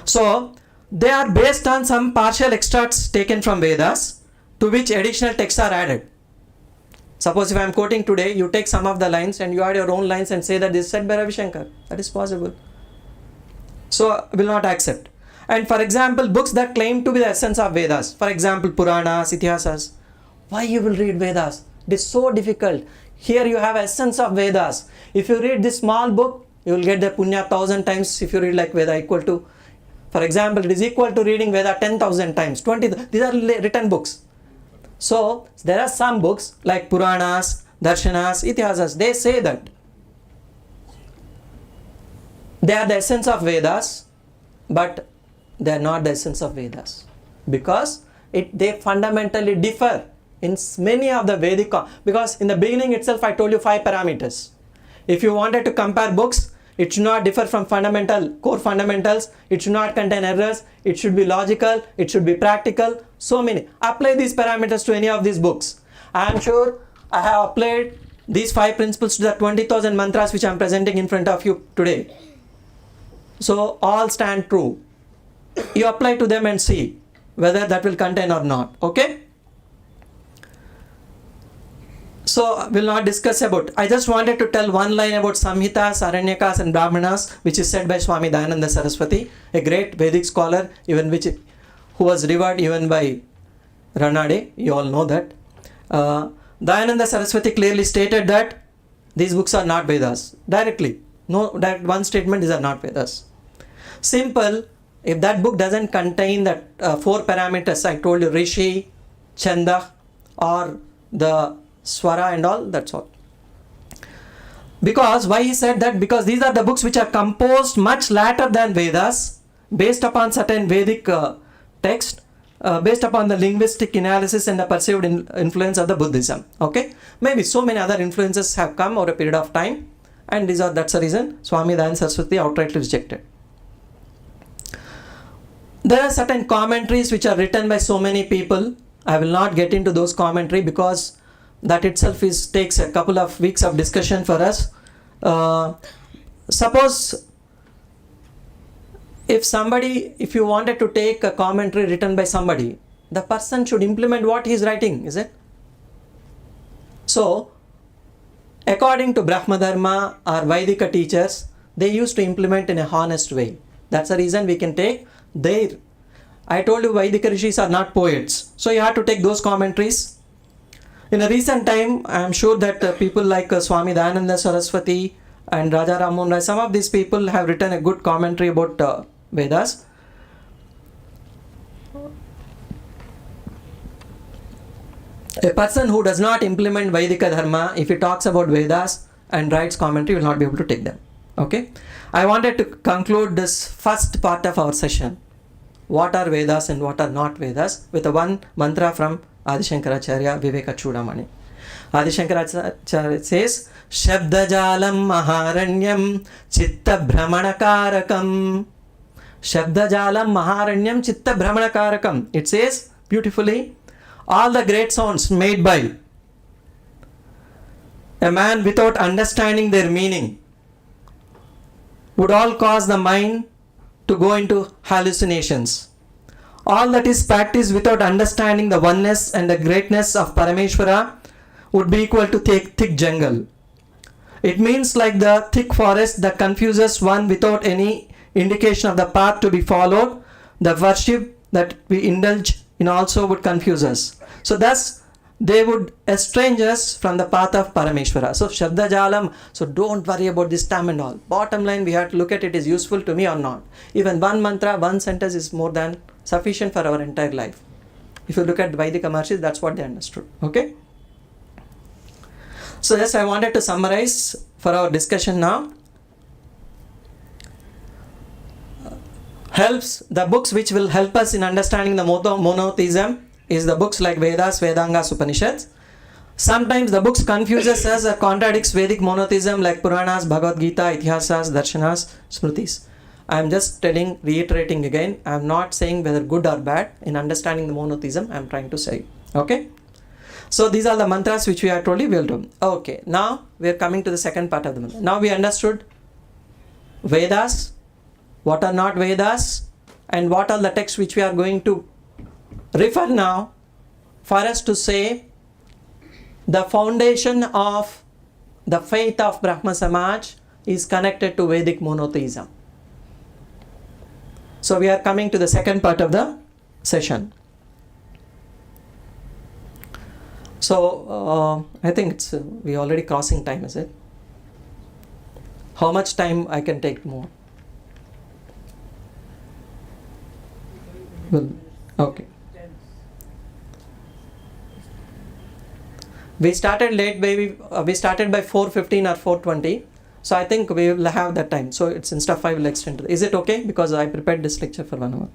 So, they are based on some partial extracts taken from Vedas, to which additional texts are added. Suppose if I am quoting today, you take some of the lines and you add your own lines and say that this is said by Ravi Shankar. That is possible. So, will not accept. And for example, books that claim to be the essence of Vedas, for example, Puranas, Itihasas. Why you will read Vedas? It is so difficult. Here you have essence of Vedas. If you read this small book, you will get the punya 1000 times if you read like Veda equal to, for example, it is equal to reading Veda 10,000 times, 20, these are written books. So, there are some books like Puranas, Darshanas, Itihasas, they say that they are the essence of Vedas, but they are not the essence of Vedas. Because they fundamentally differ in many of the Vedic, because in the beginning itself I told you 5 parameters. If you wanted to compare books, it should not differ from core fundamentals, it should not contain errors, it should be logical, it should be practical, so many. Apply these parameters to any of these books. I am sure I have applied these 5 principles to the 20,000 mantras which I am presenting in front of you today. So all stand true. You apply to them and see whether that will contain or not. Okay? So we'll not discuss about. I just wanted to tell one line about Samhitas, Aranyakas and Brahmanas, which is said by Swami Dayananda Saraswati, a great Vedic scholar, who was revered even by Ranade. You all know that. Dayananda Saraswati clearly stated that these books are not Vedas. Directly. No, that one statement, these are not Vedas. Simple. If that book doesn't contain that 4 parameters I told you, Rishi, Chanda, or the Swara and all, that's all. Because why he said that? Because these are the books which are composed much later than Vedas, based upon certain Vedic text, based upon the linguistic analysis and the perceived influence of the Buddhism. Okay, maybe so many other influences have come over a period of time, and that's the reason Swami Dayananda Saraswati outrightly rejected. There are certain commentaries which are written by so many people. I will not get into those commentary because that itself takes a couple of weeks of discussion for us. Suppose if you wanted to take a commentary written by somebody, the person should implement what he is writing, is it? So, according to Brahma Dharma or Vedika teachers, they used to implement in a honest way. That's the reason we can take I told you Vedika rishis are not poets, so you have to take those commentaries. In a recent time, I am sure that people like Swami Dayananda Saraswati and Raja Rammohan Rai, some of these people have written a good commentary about Vedas. A person who does not implement Vedika Dharma, if he talks about Vedas and writes commentary, will not be able to take them. Okay? I wanted to conclude this first part of our session. What are Vedas and what are not Vedas, with one mantra from Adi Shankaracharya Viveka Chudamani. Adi Shankaracharya says, Shabdajalam Maharanyam Chitta Brahmanakarakam. Shabdajalam Maharanyam Chitta Brahmanakarakam. It says beautifully, all the great sounds made by a man without understanding their meaning would all cause the mind to go into hallucinations. All that is practiced without understanding the oneness and the greatness of Parameshwara would be equal to thick jungle. It means like the thick forest that confuses one without any indication of the path to be followed. The worship that we indulge in also would confuse us. So thus they would estrange us from the path of Parameshwara. So Shabda Jalam, so don't worry about this term and all. Bottom line, we have to look at it is useful to me or not. Even one mantra, one sentence is more than sufficient for our entire life. If you look at Vedic Maharshis, that's what they understood. Okay? So yes, I wanted to summarize for our discussion now. The books which will help us in understanding the monotheism is the books like Vedas, Vedangas, Upanishads. Sometimes the books confuses us or contradicts Vedic monotheism like Puranas, Bhagavad Gita, Itihasas, Darshanas, Smritis. I am just reiterating again, I am not saying whether good or bad. In understanding the monotheism, I am trying to say. Okay? So these are the mantras which we are told we will do. Okay, now we are coming to the second part of the mantra. Now we understood Vedas, what are not Vedas, and what are the texts which we are going to refer now for us to say the foundation of the faith of Brahma Samaj is connected to Vedic monotheism. So we are coming to the second part of the session. So I think we already crossing time, is it? How much time I can take more? Well, okay. We started late, baby. We started by 4:15 or 4:20. So I think we will have that time. So it's instead of 5 will extend. Is it okay? Because I prepared this lecture for 1 hour.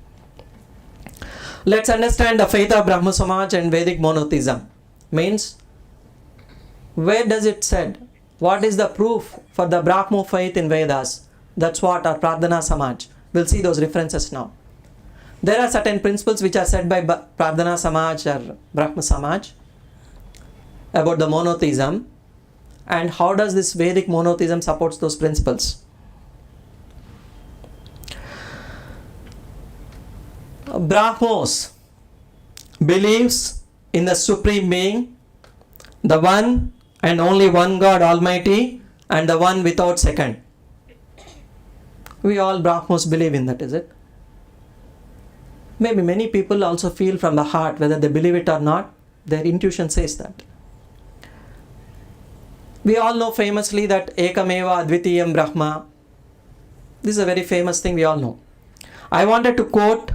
Let's understand the faith of Brahma Samaj and Vedic monotheism. Means, where does it said? What is the proof for the Brahmo faith in Vedas? That's what our Prarthana Samaj. We'll see those references now. There are certain principles which are said by Prarthana Samaj or Brahma Samaj about the monotheism, and how does this Vedic monotheism supports those principles. Brahmos believes in the Supreme Being, the one and only one God Almighty, and the one without second. We all Brahmos believe in that, is it? Maybe many people also feel from the heart, whether they believe it or not, their intuition says that. We all know famously that Ekameva Advitiyam Brahma. This is a very famous thing we all know. I wanted to quote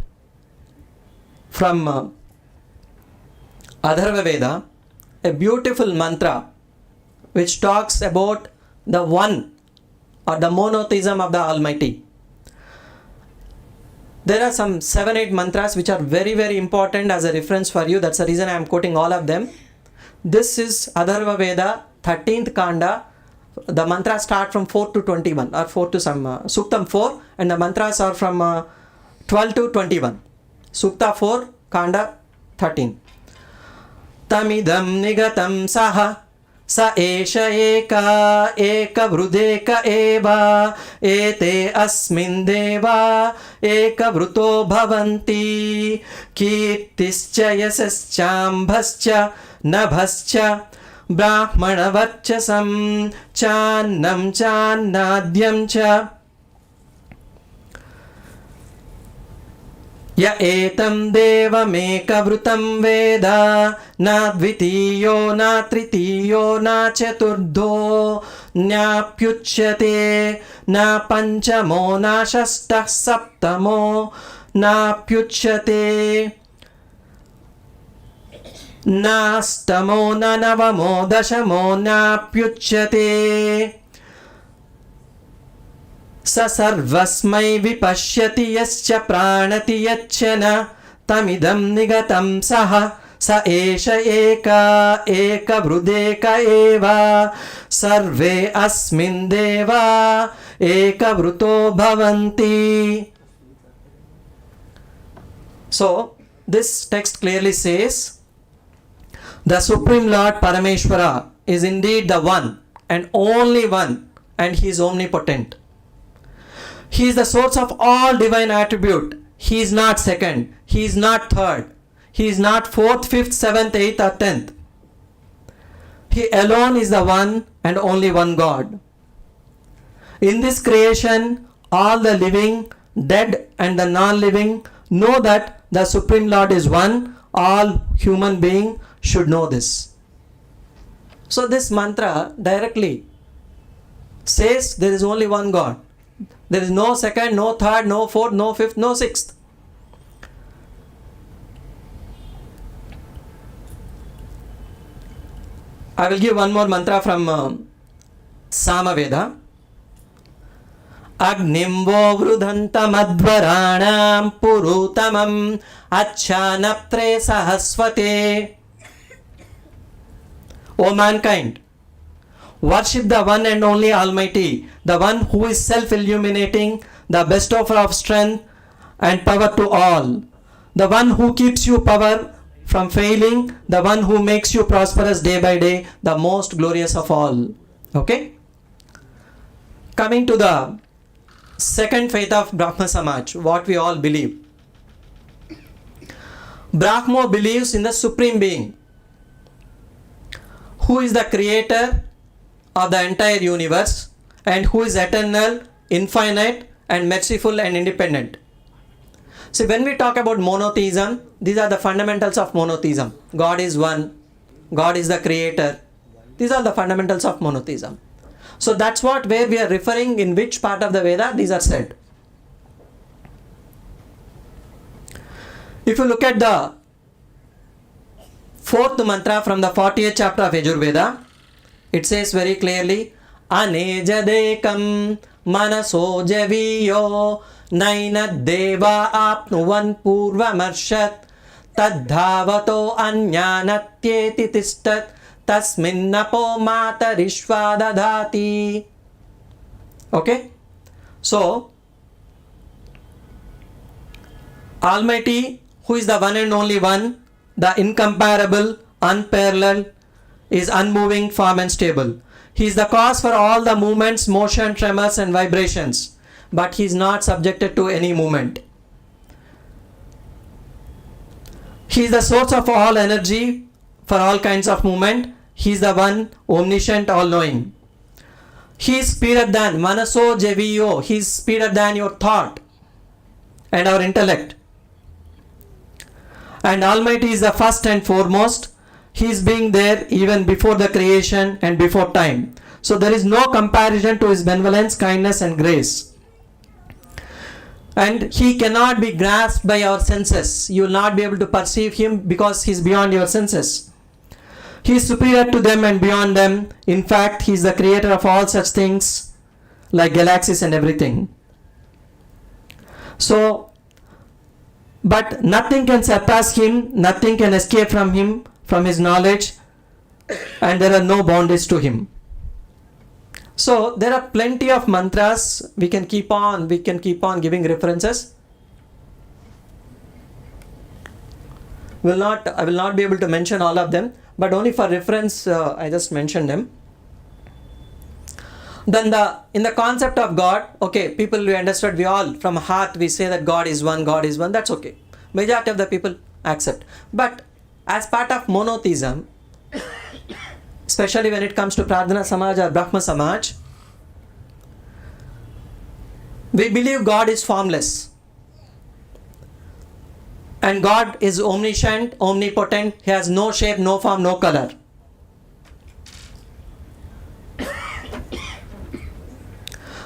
from Atharva Veda a beautiful mantra which talks about the one or the monotheism of the Almighty. There are some 7-8 mantras which are very, very important as a reference for you. That's the reason I am quoting all of them. This is Atharva Veda, 13th Kanda. The mantras start from 4 to 21 or 4 to some Suktam 4, and the mantras are from 12 to 21. Sukta 4, Kanda 13. Tamidam nigatam saha sa esha eka eka vrudeka eva ete asmin deva eka vruto bhavanti kirtischa yasaschambhascha nabhascha brahmanavachasam channam channadyam cha ya etam devamekavrutam veda na dvitiyo na tritiyo na chaturdho nyapyuchyate na panchamo na shastah saptamo napyuchyate नास्तमो न नवमो दशमो नाप्युच्यते स सर्वस्मै विपश्यति यश्च प्राणति यच्च न तमिदं निगतं सः स एष एका एकवृदेक एव सर्वे अस्मिन् देवा एकवृतो भवन्ति. So this text clearly says the Supreme Lord Parameshwara is indeed the one and only one, and he is omnipotent. He is the source of all divine attribute. He is not second, he is not third, he is not fourth, fifth, seventh, eighth or 10th. He alone is the one and only one God. In this creation, all the living, dead and the non-living know that the Supreme Lord is one. All human beings should know this. So this mantra directly says there is only one God. There is no second, no third, no fourth, no fifth, no sixth. I will give one more mantra from Samaveda. Agnimvo vrudhantamadvaranam purutamam achanaptre sahasvate. O mankind, worship the one and only Almighty, the one who is self-illuminating, the bestower of strength and power to all, the one who keeps you power from failing, the one who makes you prosperous day by day, the most glorious of all. Okay? Coming to the second faith of Brahma Samaj, what we all believe. Brahmo believes in the Supreme Being, who is the creator of the entire universe and who is eternal, infinite and merciful and independent. See, when we talk about monotheism, these are the fundamentals of monotheism. God is one, God is the creator. These are the fundamentals of monotheism. So that's what where we are referring, in which part of the Veda these are said. If you look at the fourth mantra from the 40th chapter of Yajurveda, it says very clearly, Anejadekam manaso javiyo naina deva apnuvan purvamarshat tadhavato anyanatyeti tistat tasminnapo matarishva dadhati. Okay? So, Almighty, who is the one and only one, the incomparable, unparalleled, is unmoving, firm and stable. He is the cause for all the movements, motion, tremors and vibrations, but he is not subjected to any movement. He is the source of all energy for all kinds of movement. He is the one omniscient, all-knowing. He is speeder than Manaso Javiyo. He is speeder than your thought and our intellect. And Almighty is the first and foremost. He is being there even before the creation and before time. So there is no comparison to his benevolence, kindness and grace. And he cannot be grasped by our senses. You will not be able to perceive him because he is beyond your senses. He is superior to them and beyond them. In fact, he is the creator of all such things like galaxies and everything. So, but nothing can surpass him, nothing can escape from him, from his knowledge, and there are no boundaries to him. So there are plenty of mantras. We can keep on giving references. I will not be able to mention all of them, but only for reference I just mentioned them. Then in the concept of God, okay, people, we understood, we all from heart we say that God is one, that's okay. Majority of the people accept. But as part of monotheism, especially when it comes to Prarthana Samaj or Brahmo Samaj, we believe God is formless. And God is omniscient, omnipotent, he has no shape, no form, no color.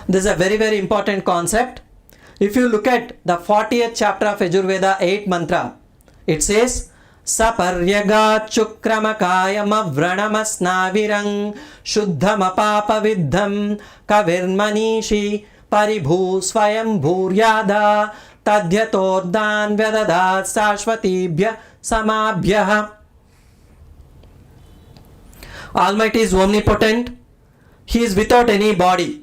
This is a very, very important concept. If you look at the 40th chapter of Yajurveda 8th mantra, it says, Saparyaga chukramakayama vranamasnavirang shuddhamapapa viddham kavirmanishi paribhu swayam bhuryada tadhyatoddan vyadadat sashvatibhya samabhyah. Almighty is omnipotent. He is without any body.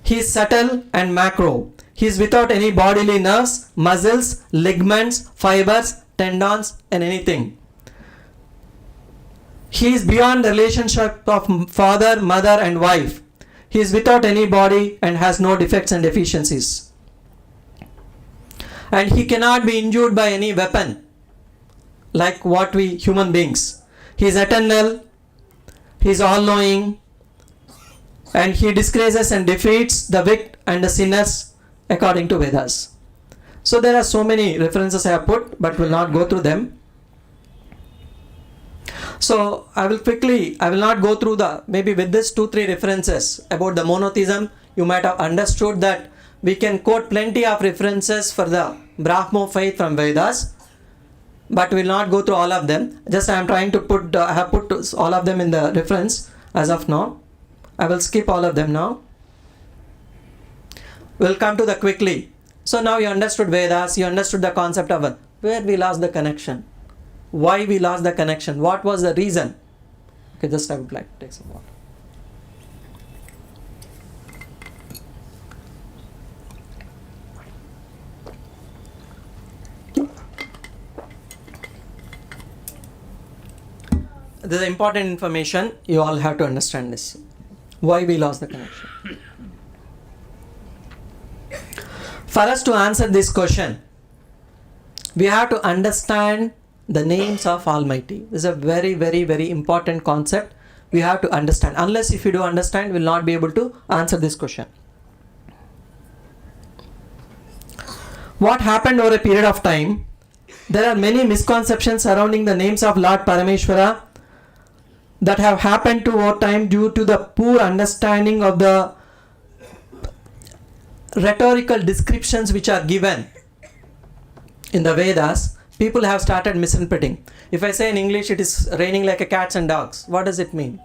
He is subtle and macro. He is without any bodily nerves, muscles, ligaments, fibers, tendons and anything. He is beyond the relationship of father, mother and wife. He is without any body and has no defects and deficiencies. And he cannot be injured by any weapon like what we human beings. He is eternal. He is all-knowing. And he disgraces and defeats the wicked and the sinners according to Vedas. So there are so many references I have put, but will not go through them. So I will not go through maybe with this 2-3 references about the monotheism, you might have understood that we can quote plenty of references for the Brahmo faith from Vedas, but we will not go through all of them. Just I am trying to put, I have put all of them in the reference as of now. I will skip all of them now. We'll come to the quickly. So now you understood Vedas, you understood the concept of where we lost the connection, why we lost the connection, what was the reason. Okay, just I would like to take some water. This is important information, you all have to understand this. Why we lost the connection. For us to answer this question, we have to understand the names of Almighty. This is a very, very, very important concept. We have to understand. Unless if you do understand, we will not be able to answer this question. What happened over a period of time? There are many misconceptions surrounding the names of Lord Parameshwara that have happened to over time due to the poor understanding of the rhetorical descriptions which are given in the Vedas. People have started misinterpreting. If I say in English it is raining like a cats and dogs, what does it mean?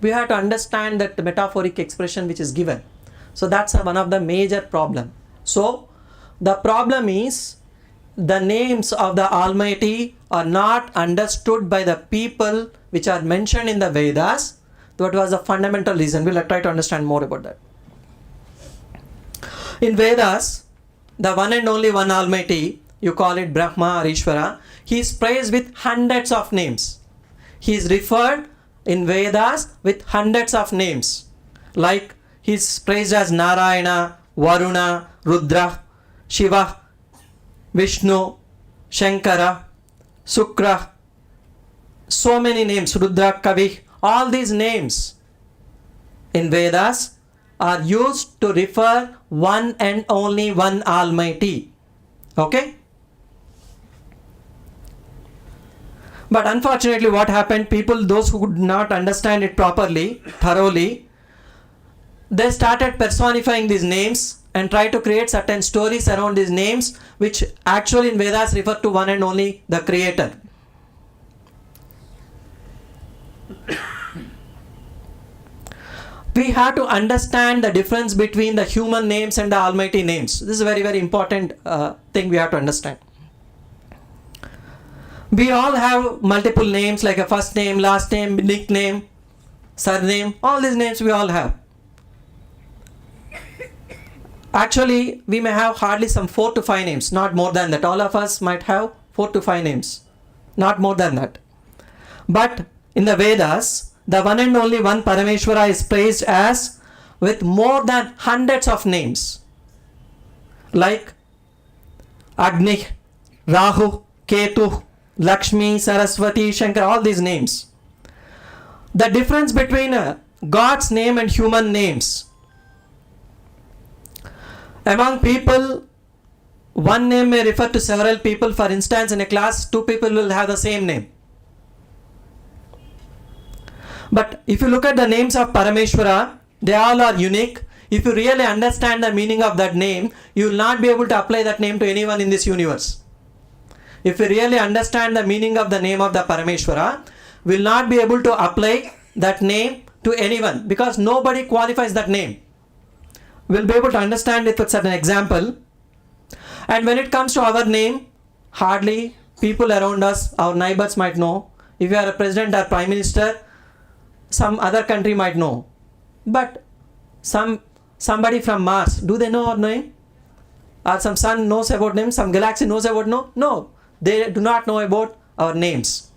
We have to understand that the metaphoric expression which is given. So that's one of the major problem. So the problem is the names of the Almighty are not understood by the people which are mentioned in the Vedas. That was the fundamental reason. We'll try to understand more about that. In Vedas, the one and only one Almighty, you call it Brahma or Ishvara, he is praised with hundreds of names. He is referred in Vedas with hundreds of names. Like he is praised as Narayana, Varuna, Rudra, Shiva, Vishnu, Shankara, Sukra, so many names, Rudra, Kavi, all these names in Vedas are used to refer one and only one Almighty. Okay? But unfortunately what happened, people, those who could not understand it properly, thoroughly, they started personifying these names and try to create certain stories around these names, which actually in Vedas refer to one and only the Creator. We have to understand the difference between the human names and the almighty names. This is a very, very important thing we have to understand. We all have multiple names like a first name, last name, nickname, surname. All these names we all have. Actually, we may have hardly some 4 to 5 names, not more than that. All of us might have 4 to 5 names, not more than that. But in the Vedas, the one and only one Parameshwara is praised as with more than hundreds of names, like Agni, Rahu, Ketu, Lakshmi, Saraswati, Shankar, all these names. The difference between God's name and human names. Among people, one name may refer to several people. For instance, in a class, 2 people will have the same name. But if you look at the names of Parameshwara, they all are unique. If you really understand the meaning of that name, you will not be able to apply that name to anyone in this universe. If you really understand the meaning of the name of the Parameshwara, we will not be able to apply that name to anyone, because nobody qualifies that name. We will be able to understand it with certain example. And when it comes to our name, hardly people around us, our neighbors might know. If you are a president or prime minister, some other country might know. But somebody from Mars, do they know our name? Or some sun knows about name, some galaxy knows about no? No, they do not know about our names.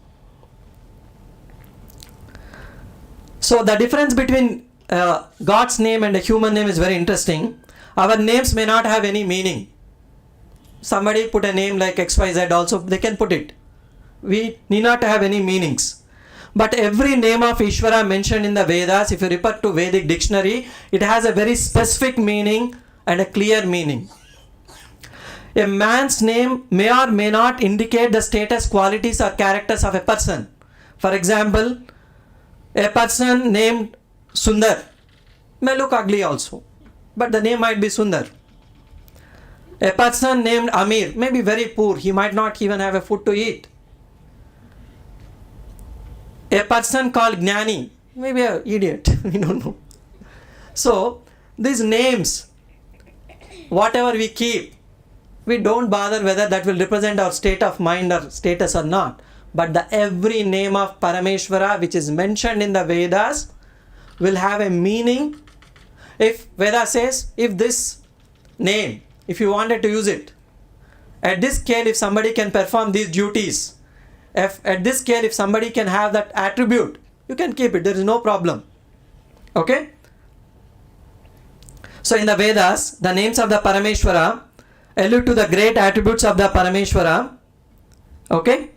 So the difference between God's name and a human name is very interesting. Our names may not have any meaning. Somebody put a name like XYZ also, they can put it. We need not have any meanings. But every name of Ishvara mentioned in the Vedas, if you refer to Vedic dictionary, it has a very specific meaning and a clear meaning. A man's name may or may not indicate the status, qualities or characters of a person. For example, a person named Sundar may look ugly also, but the name might be Sundar. A person named Amir may be very poor, he might not even have a food to eat. A person called Gnani may be an idiot, we don't know. So these names, whatever we keep, we don't bother whether that will represent our state of mind or status or not. But the every name of Parameshwara which is mentioned in the Vedas will have a meaning. If Veda says, if this name, if you wanted to use it, at this scale if somebody can perform these duties, if at this scale if somebody can have that attribute, you can keep it, there is no problem. Okay? So in the Vedas, the names of the Parameshwara allude to the great attributes of the Parameshwara. Okay?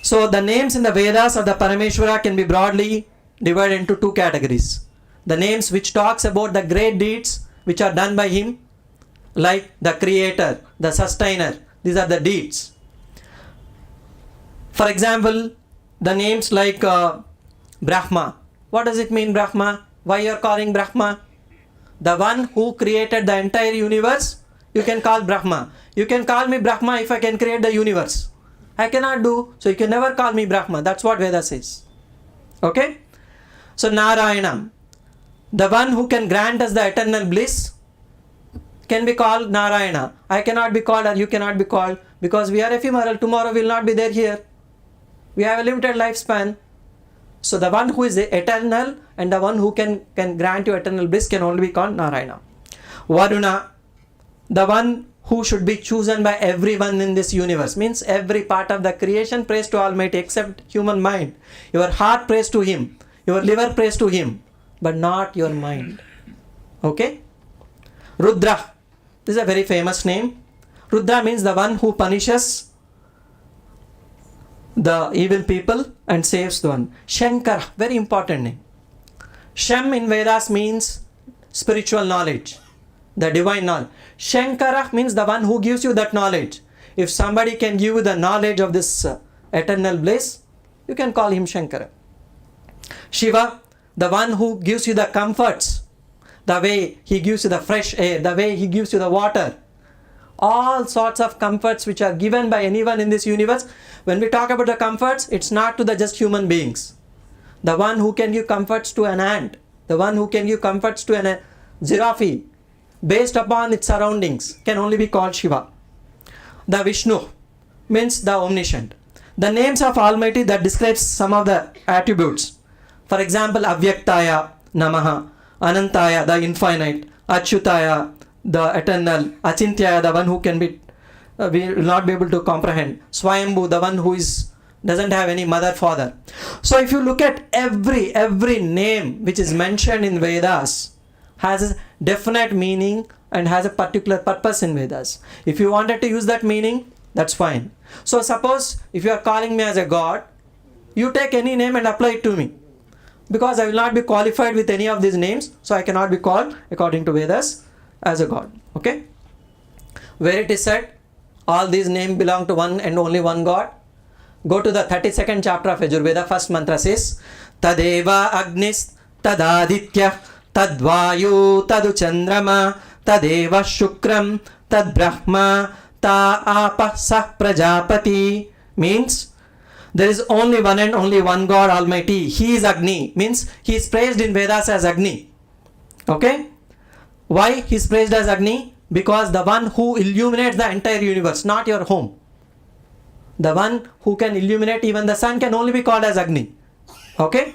So the names in the Vedas of the Parameshwara can be broadly divided into 2 categories. The names which talks about the great deeds which are done by him, like the creator, the sustainer, these are the deeds. For example, the names like Brahma. What does it mean, Brahma? Why you are calling Brahma? The one who created the entire universe, you can call Brahma. You can call me Brahma if I can create the universe. I cannot do, so you can never call me Brahma. That's what Veda says. Okay? So Narayana, the one who can grant us the eternal bliss, can be called Narayana. I cannot be called or you cannot be called, because we are ephemeral. Tomorrow we will not be there here. We have a limited lifespan. So the one who is eternal and the one who can grant you eternal bliss can only be called Narayana. Varuna, the one who should be chosen by everyone in this universe, means every part of the creation prays to Almighty except human mind. Your heart prays to Him, your liver prays to Him, but not your mind. Okay? Rudra, this is a very famous name. Rudra means the one who punishes the evil people and saves the one. Shankar, very important name. Shem in Vedas means spiritual knowledge, the divine knowledge. Shankara means the one who gives you that knowledge. If somebody can give you the knowledge of this eternal bliss, you can call him Shankara. Shiva, the one who gives you the comforts, the way He gives you the fresh air, the way He gives you the water. All sorts of comforts which are given by anyone in this universe. When we talk about the comforts, it's not to the just human beings. The one who can give comforts to an ant, the one who can give comforts to a giraffe, based upon its surroundings, can only be called Shiva. The Vishnu means the omniscient. The names of Almighty that describes some of the attributes. For example, Avyaktaya, Namaha, Anantaya, the infinite, Achyutaya, the eternal, Achintyaya, the one who can be, we will not be able to comprehend, Swayambhu, the one who doesn't have any mother, father. So if you look at every name which is mentioned in Vedas has a definite meaning and has a particular purpose in Vedas. If you wanted to use that meaning, that's fine. So suppose if you are calling me as a god, you take any name and apply it to me. Because I will not be qualified with any of these names, so I cannot be called, according to Vedas, as a god. Okay? Where it is said, all these names belong to one and only one God. Go to the 32nd chapter of Yajurveda. First mantra says, Tadeva Agnis, Tadaditya, Tadvayu, Tadu Chandrama, Tadeva Shukram, Tad Brahma, Ta Apa Sah Prajapati. Means, there is only one and only one God Almighty. He is Agni. Means, He is praised in Vedas as Agni. Okay? Why He is praised as Agni? Because the one who illuminates the entire universe, not your home. The one who can illuminate even the sun can only be called as Agni. Okay?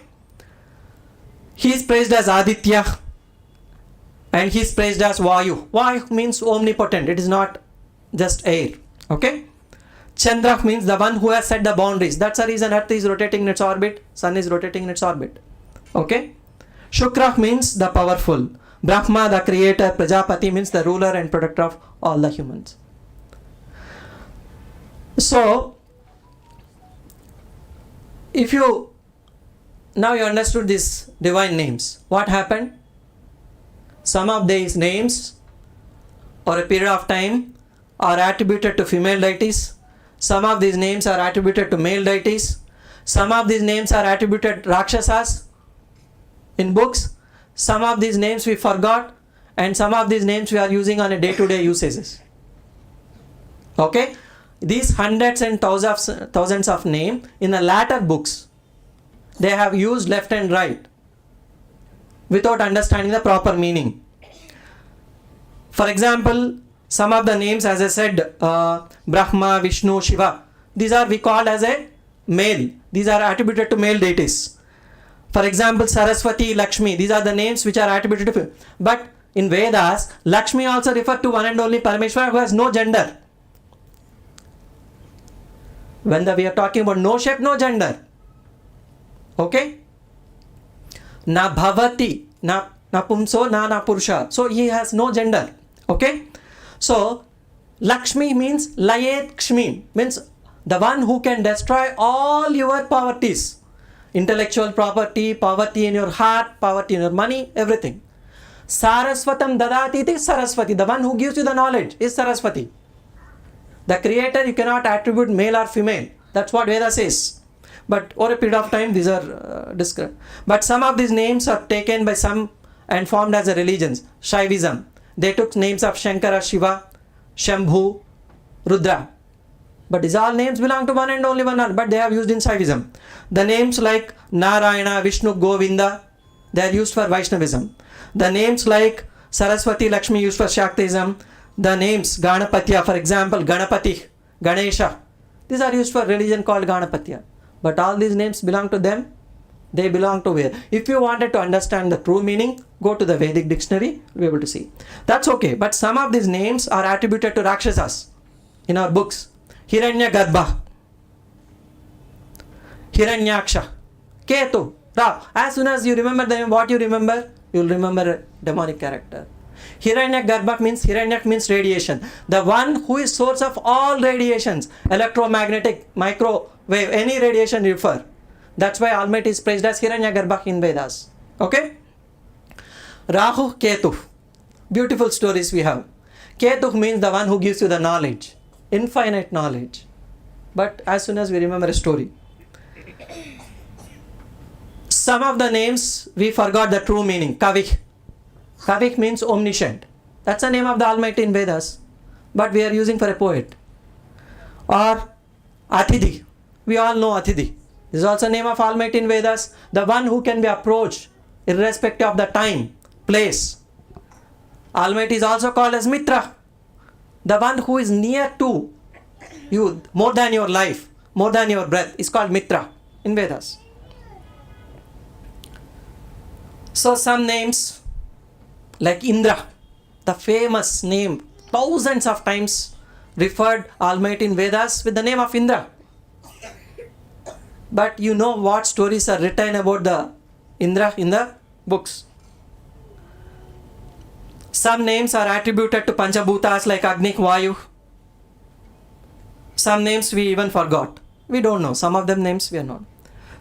He is praised as Aditya and he is praised as Vayu. Vayu means omnipotent. It is not just air. Okay? Chandra means the one who has set the boundaries. That's the reason Earth is rotating in its orbit, Sun is rotating in its orbit. Okay? Shukra means the powerful. Brahma, the creator. Prajapati means the ruler and protector of all the humans. So, if you now you understood these divine names, what happened? Some of these names or a period of time are attributed to female deities. Some of these names are attributed to male deities. Some of these names are attributed to Rakshasas in books. Some of these names we forgot, and some of these names we are using on a day-to-day usages. Okay? These hundreds and thousands of names in the latter books, they have used left and right without understanding the proper meaning. For example, some of the names, as I said, Brahma, Vishnu, Shiva, these are we called as a male. These are attributed to male deities. For example, Saraswati, Lakshmi, these are the names which are attributed to. But in Vedas, Lakshmi also refers to one and only Parameshwara who has no gender. When we are talking about no shape, no gender. Okay? Na bhavati, na pumso, na purusha. So he has no gender. Okay? So Lakshmi means Layet Kshmi, means the one who can destroy all your poverties. Intellectual poverty, poverty in your heart, poverty in your money, everything. Saraswatam dadati is Saraswati. The one who gives you the knowledge is Saraswati. The creator you cannot attribute male or female. That's what Veda says. But over a period of time these are described. But some of these names are taken by some and formed as a religions. Shaivism. They took names of Shankara, Shiva, Shambhu, Rudra. But these all names belong to one and only one, but they have used in Shaivism. The names like Narayana, Vishnu, Govinda, they are used for Vaishnavism. The names like Saraswati, Lakshmi used for Shaktism. The names Ganapatya, for example, Ganapati, Ganesha, these are used for religion called Ganapatya. But all these names belong to them. They belong to where? If you wanted to understand the true meaning, go to the Vedic dictionary, you'll be able to see. That's okay. But some of these names are attributed to Rakshasas in our books. Hiranyagarbha, Hiranyaksha, Ketu, Ra. As soon as you remember the name, what you remember? You will remember a demonic character. Hiranyagarbha means, Hiranyak means radiation. The one who is source of all radiations, electromagnetic, microwave, any radiation you refer. That's why Almighty is praised as Hiranyagarbha in Vedas. Okay? Rahu, Ketu. Beautiful stories we have. Ketu means the one who gives you the knowledge. Infinite knowledge. But as soon as we remember a story. Some of the names we forgot the true meaning. Kavi. Kavik means omniscient. That's the name of the Almighty in Vedas, but we are using for a poet. Or Atidhi. We all know Atidhi. This is also name of Almighty in Vedas, the one who can be approached irrespective of the time, place. Almighty is also called as Mitra, the one who is near to you, more than your life, more than your breath, is called Mitra in Vedas. So some names like Indra, the famous name, thousands of times referred Almighty in Vedas with the name of Indra. But you know what stories are written about the Indra in the books. Some names are attributed to Panchabhutas like Agni, Vayu. Some names we even forgot. We don't know. Some of them names we are not.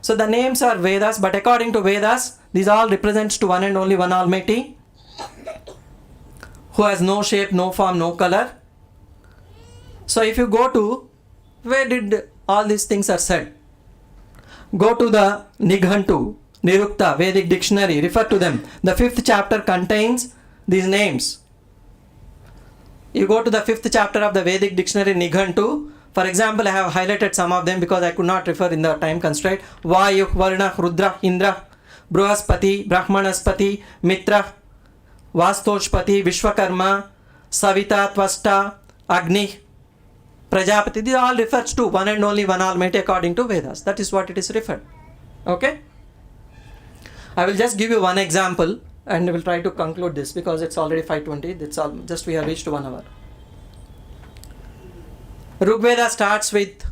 So the names are Vedas, but according to Vedas, these all represents to one and only one Almighty, who has no shape, no form, no color. So if you go to, where did all these things are said? Go to the Nighantu, Nirukta, Vedic dictionary, refer to them. The 5th chapter contains these names. You go to the 5th chapter of the Vedic dictionary, Nighantu. For example, I have highlighted some of them because I could not refer in the time constraint. Vayu, Varna, Rudra, Indra, Bruhaspati, Brahmanaspati, Mitra, Vastoshpati, Vishwakarma, Savita, Tvasta, Agni, Prajapati. These all refers to one and only one Almighty according to Vedas. That is what it is referred. Okay? I will just give you one example and we will try to conclude this because it's already 5:20. It's all just we have reached 1 hour. Rigveda starts with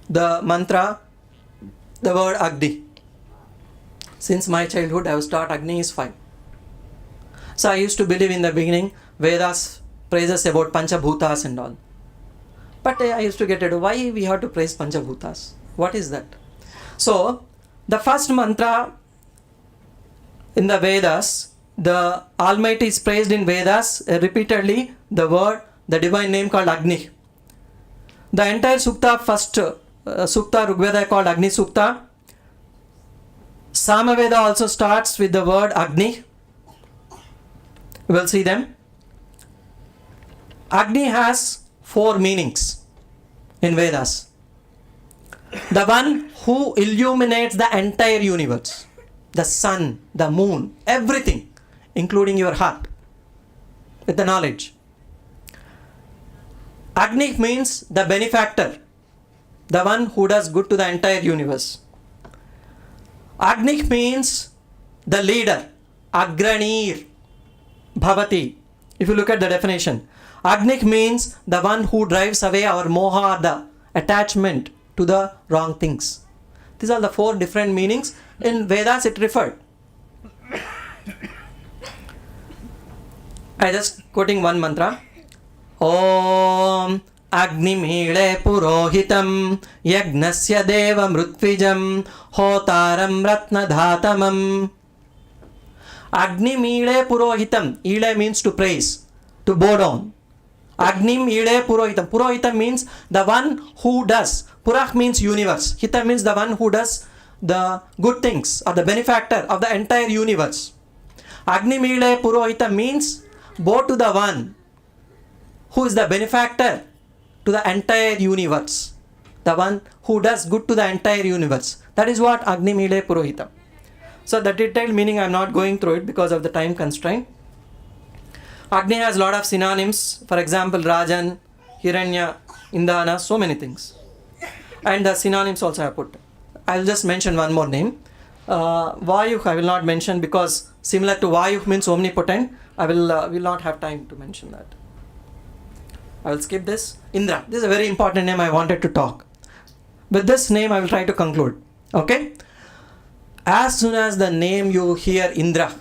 the mantra, the word Agni. Since my childhood, I have taught Agni is fire. So I used to believe in the beginning Vedas praises about Panchabhutas and all. But I used to get it. Why we have to praise Panchabhutas? What is that? So the first mantra in the Vedas, the Almighty is praised in Vedas repeatedly. The word, the divine name called Agni. The entire Sukta, first Sukta Rigveda called Agni Sukta. Samaveda also starts with the word Agni. We will see them. Agni has 4 meanings in Vedas. The one who illuminates the entire universe, the sun, the moon, everything, including your heart, with the knowledge. Agni means the benefactor, the one who does good to the entire universe. Agni means the leader, Agranir Bhavati. If you look at the definition, Agni means the one who drives away our moha, the attachment to the wrong things. These are the 4 different meanings. In Vedas it referred. I just quoting one mantra. Om Agnimile Purohitam Yagnasya Deva Mrutvijam Hotaram Ratnadhatamam. Agnimile Purohitam. Ile means to praise, to bow down. Agnim Ide Purohitam. Purohitam means the one who does. Purah means universe. Hita means the one who does the good things or the benefactor of the entire universe. Agnim Ide Purohitam means bow to the one who is the benefactor to the entire universe. The one who does good to the entire universe. That is what Agnim Ide Purohitam. So the detailed meaning I am not going through it because of the time constraint. Agni has a lot of synonyms. For example, Rajan, Hiranya, Indana, so many things. And the synonyms also I have put. I will just mention one more name. Vayu I will not mention because similar to Vayu means omnipotent. I will not have time to mention that. I will skip this. Indra. This is a very important name I wanted to talk. With this name I will try to conclude. Okay? As soon as the name you hear Indra,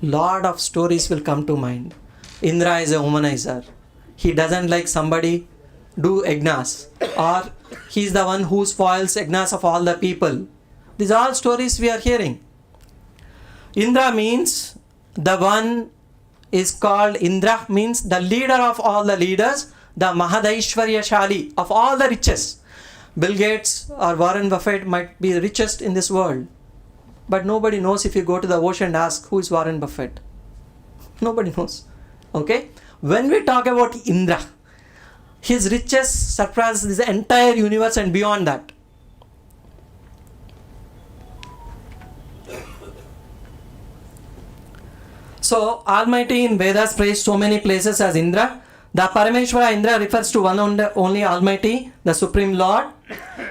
lot of stories will come to mind. Indra is a womanizer. He doesn't like somebody do yagnas, or he is the one who spoils yagnas of all the people. These are all stories we are hearing. Indra means the one is called Indra means the leader of all the leaders, the Mahadaishwarya Shali of all the riches. Bill Gates or Warren Buffett might be the richest in this world. But nobody knows if you go to the ocean and ask who is Warren Buffett. Nobody knows. Okay? When we talk about Indra, his riches surpass this entire universe and beyond that. So, Almighty in Vedas praised so many places as Indra. The Parameshwara Indra refers to one only Almighty, the Supreme Lord.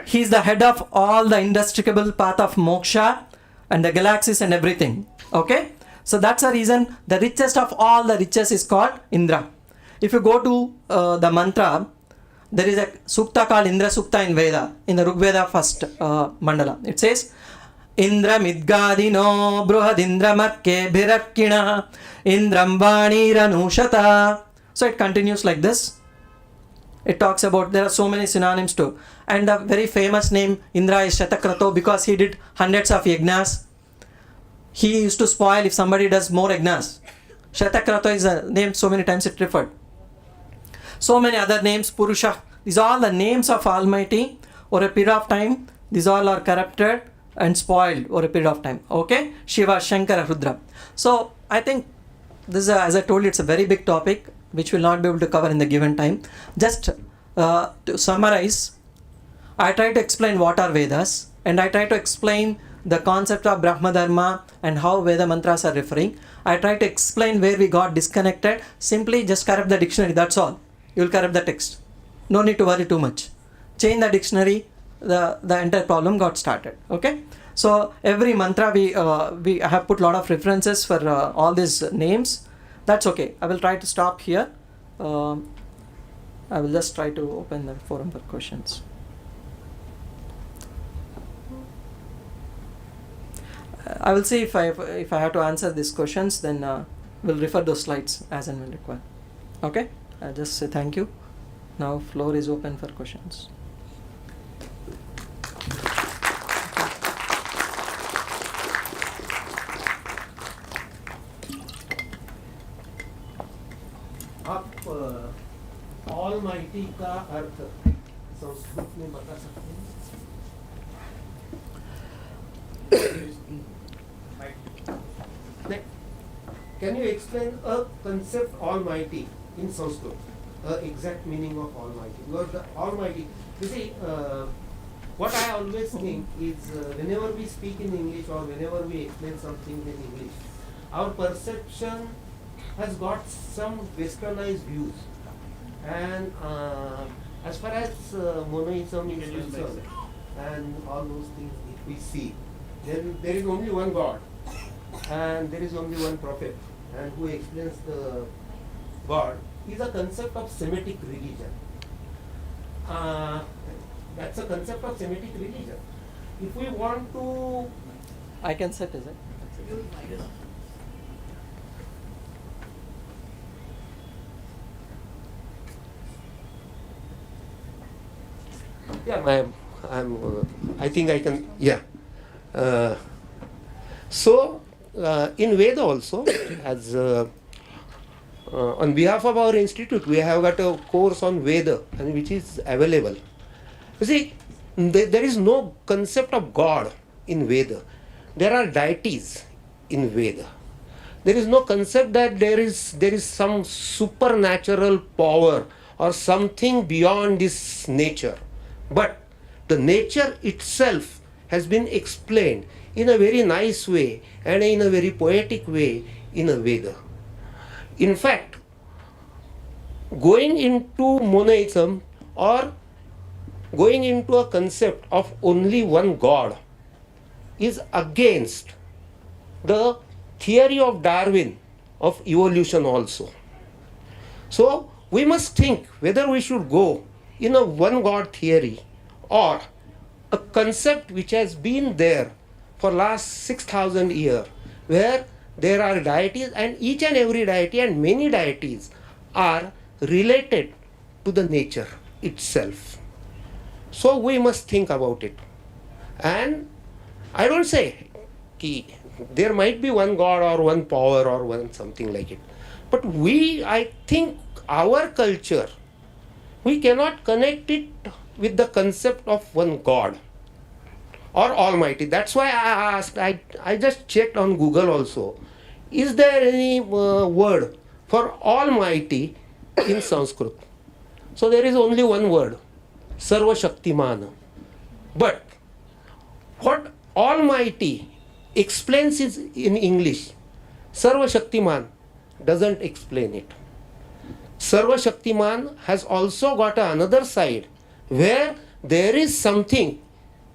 He is the head of all the indestructible path of moksha and the galaxies and everything. Okay? So that's the reason the richest of all the riches is called Indra. If you go to the mantra, there is a sukta called Indra Sukta in Veda, in the Rig Veda first mandala. It says, Indra midgadino bruhad Indra marke bhirakina Indram vanira nushata. So it continues like this. It talks about, there are so many synonyms too. And the very famous name Indra is Shatakrato because he did hundreds of yagnas. He used to spoil if somebody does more yagnas. Shatakrato is a name so many times it referred. So many other names, Purusha. These are all the names of Almighty. Over a period of time, these all are corrupted and spoiled over a period of time. Okay? Shiva, Shankara, Rudra. So I think this is, as I told you, it's a very big topic which we'll not be able to cover in the given time. Just to summarize, I try to explain what are Vedas and I try to explain the concept of Brahma Dharma and how Veda mantras are referring. I try to explain where we got disconnected. Simply just correct the dictionary, that's all. You will correct the text. No need to worry too much. Change the dictionary, the entire problem got started. Okay? So every mantra we have put a lot of references for all these names. That's okay. I will try to stop here. I will just try to open the forum for questions. I will see if I have to answer these questions, then we'll refer those slides as and when required. Okay? I'll just say thank you. Now floor is open for questions. आप almighty का अर्थ संस्कृत में बता सकते हैं? Can you explain a concept Almighty in Sanskrit? Exact meaning of Almighty. Because the Almighty, you see, what I always think is whenever we speak in English or whenever we explain something in English, our perception has got some westernized views. And as far as monotheism is concerned, and all those things if we see, then there is only one God and there is only one prophet, and who explains the God is a concept of Semitic religion. That's a concept of Semitic religion. If we want to... I can set, is it? Yeah, I think I can, yeah. So, in Veda also, as on behalf of our institute, we have got a course on Veda, and which is available. You see, there is no concept of God in Veda. There are deities in Veda. There is no concept that there is some supernatural power or something beyond this nature. But the nature itself has been explained in a very nice way and in a very poetic way in a Veda. In fact, going into monotheism or going into a concept of only one God is against the theory of Darwin of evolution also. So we must think whether we should go in a one God theory or a concept which has been there for last 6,000 years, where there are deities, and each and every deity and many deities are related to the nature itself. So we must think about it. And I don't say there might be one God or one power or one something like it. But I think our culture, we cannot connect it with the concept of one God or Almighty. That's why I asked, I just checked on Google also. Is there any word for Almighty in Sanskrit? So there is only one word, Sarva Shaktiman. But what Almighty explains is in English. Sarva Shaktiman doesn't explain it. Sarva Shaktiman has also got another side where there is something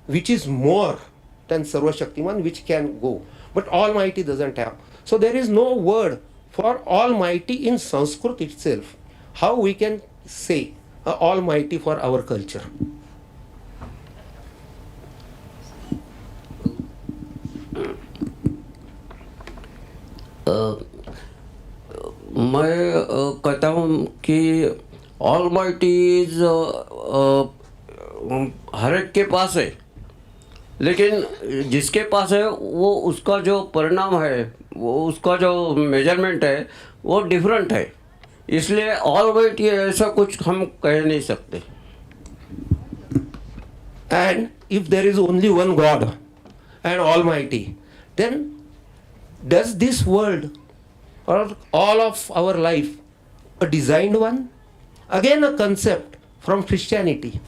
which is more than Sarva Shaktiman which can go. But Almighty doesn't have. So there is no word for Almighty in Sanskrit itself. How we can say Almighty for our culture? मैं कहता हूँ कि almighty is हर एक के पास है, लेकिन जिसके पास है वो उसका जो परिणाम है, वो उसका जो मेजरमेंट है वो डिफरेंट है, इसलिए ऑलमाइटी ऐसा कुछ हम कह नहीं सकते. And if there is only one God and Almighty, then does this world or all of our life a designed one? Again a concept from Christianity,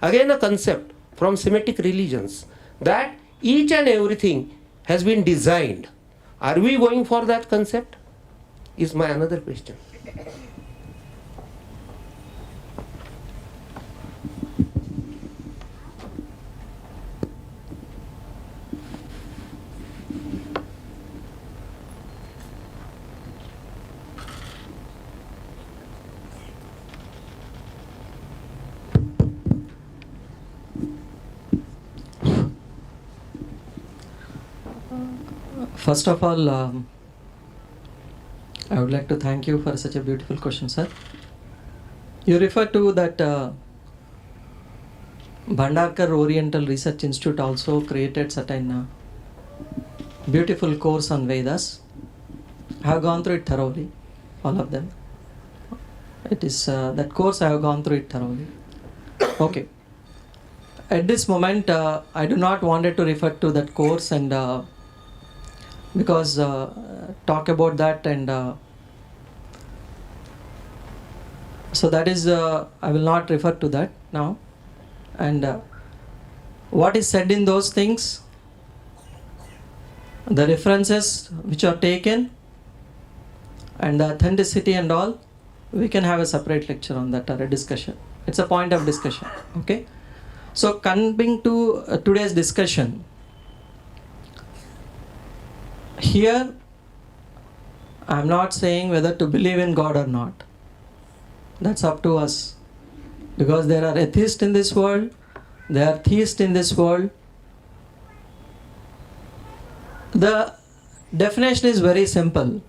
again a concept from Semitic religions, that each and everything has been designed. Are we going for that concept? Is my another question. First of all, I would like to thank you for such a beautiful question, sir. You refer to that Bhandarkar Oriental Research Institute also created certain beautiful course on Vedas. I have gone through it thoroughly, all of them. It is that course I have gone through it thoroughly. Okay. At this moment, I do not wanted to refer to that course and because talk about that and so that is I will not refer to that now. And what is said in those things, the references which are taken and the authenticity and all, we can have a separate lecture on that or a discussion. It's a point of discussion. Okay. So coming to today's discussion, here I am not saying whether to believe in God or not. That's up to us. Because there are atheists in this world, there are theists in this world. The definition is very simple.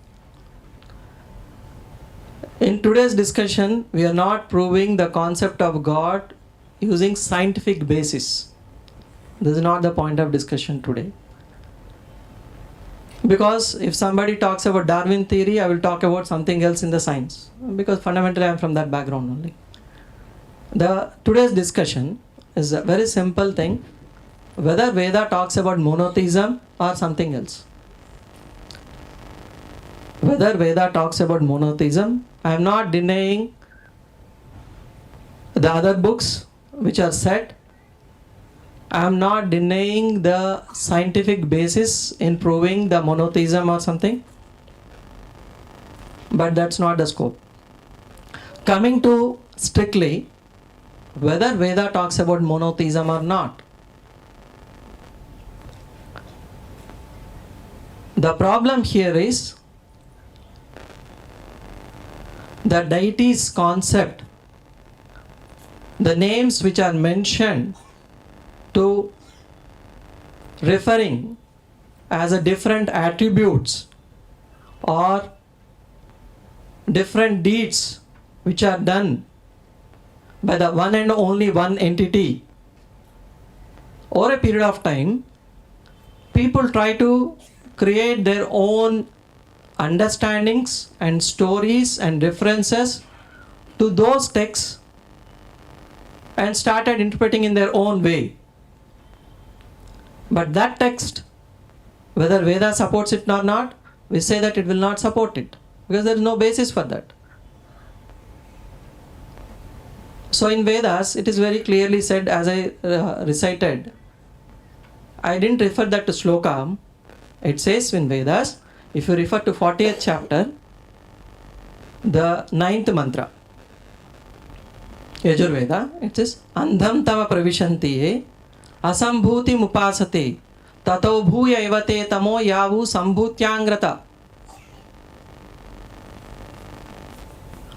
In today's discussion, we are not proving the concept of God using scientific basis. This is not the point of discussion today. Because if somebody talks about Darwin theory, I will talk about something else in the science. Because fundamentally I am from that background only. Today's discussion is a very simple thing. Whether Veda talks about monotheism or something else. Whether Veda talks about monotheism, I am not denying the other books which are said. I am not denying the scientific basis in proving the monotheism or something. But that's not the scope. Coming to strictly whether Veda talks about monotheism or not. The problem here is the deity's concept, the names which are mentioned to referring as a different attributes or different deeds which are done by the one and only one entity. Over a period of time, people try to create their own understandings and stories and references to those texts and started interpreting in their own way. But that text, whether Veda supports it or not, we say that it will not support it, because there is no basis for that. So in Vedas, it is very clearly said, as I recited. I didn't refer that to sloka. It says in Vedas, if you refer to 40th chapter, the 9th mantra, Yajurveda, it says, Andham tava pravishantiye, asambhuti mupasate, tato bhuya evate tamo yavu sambhutyangrata.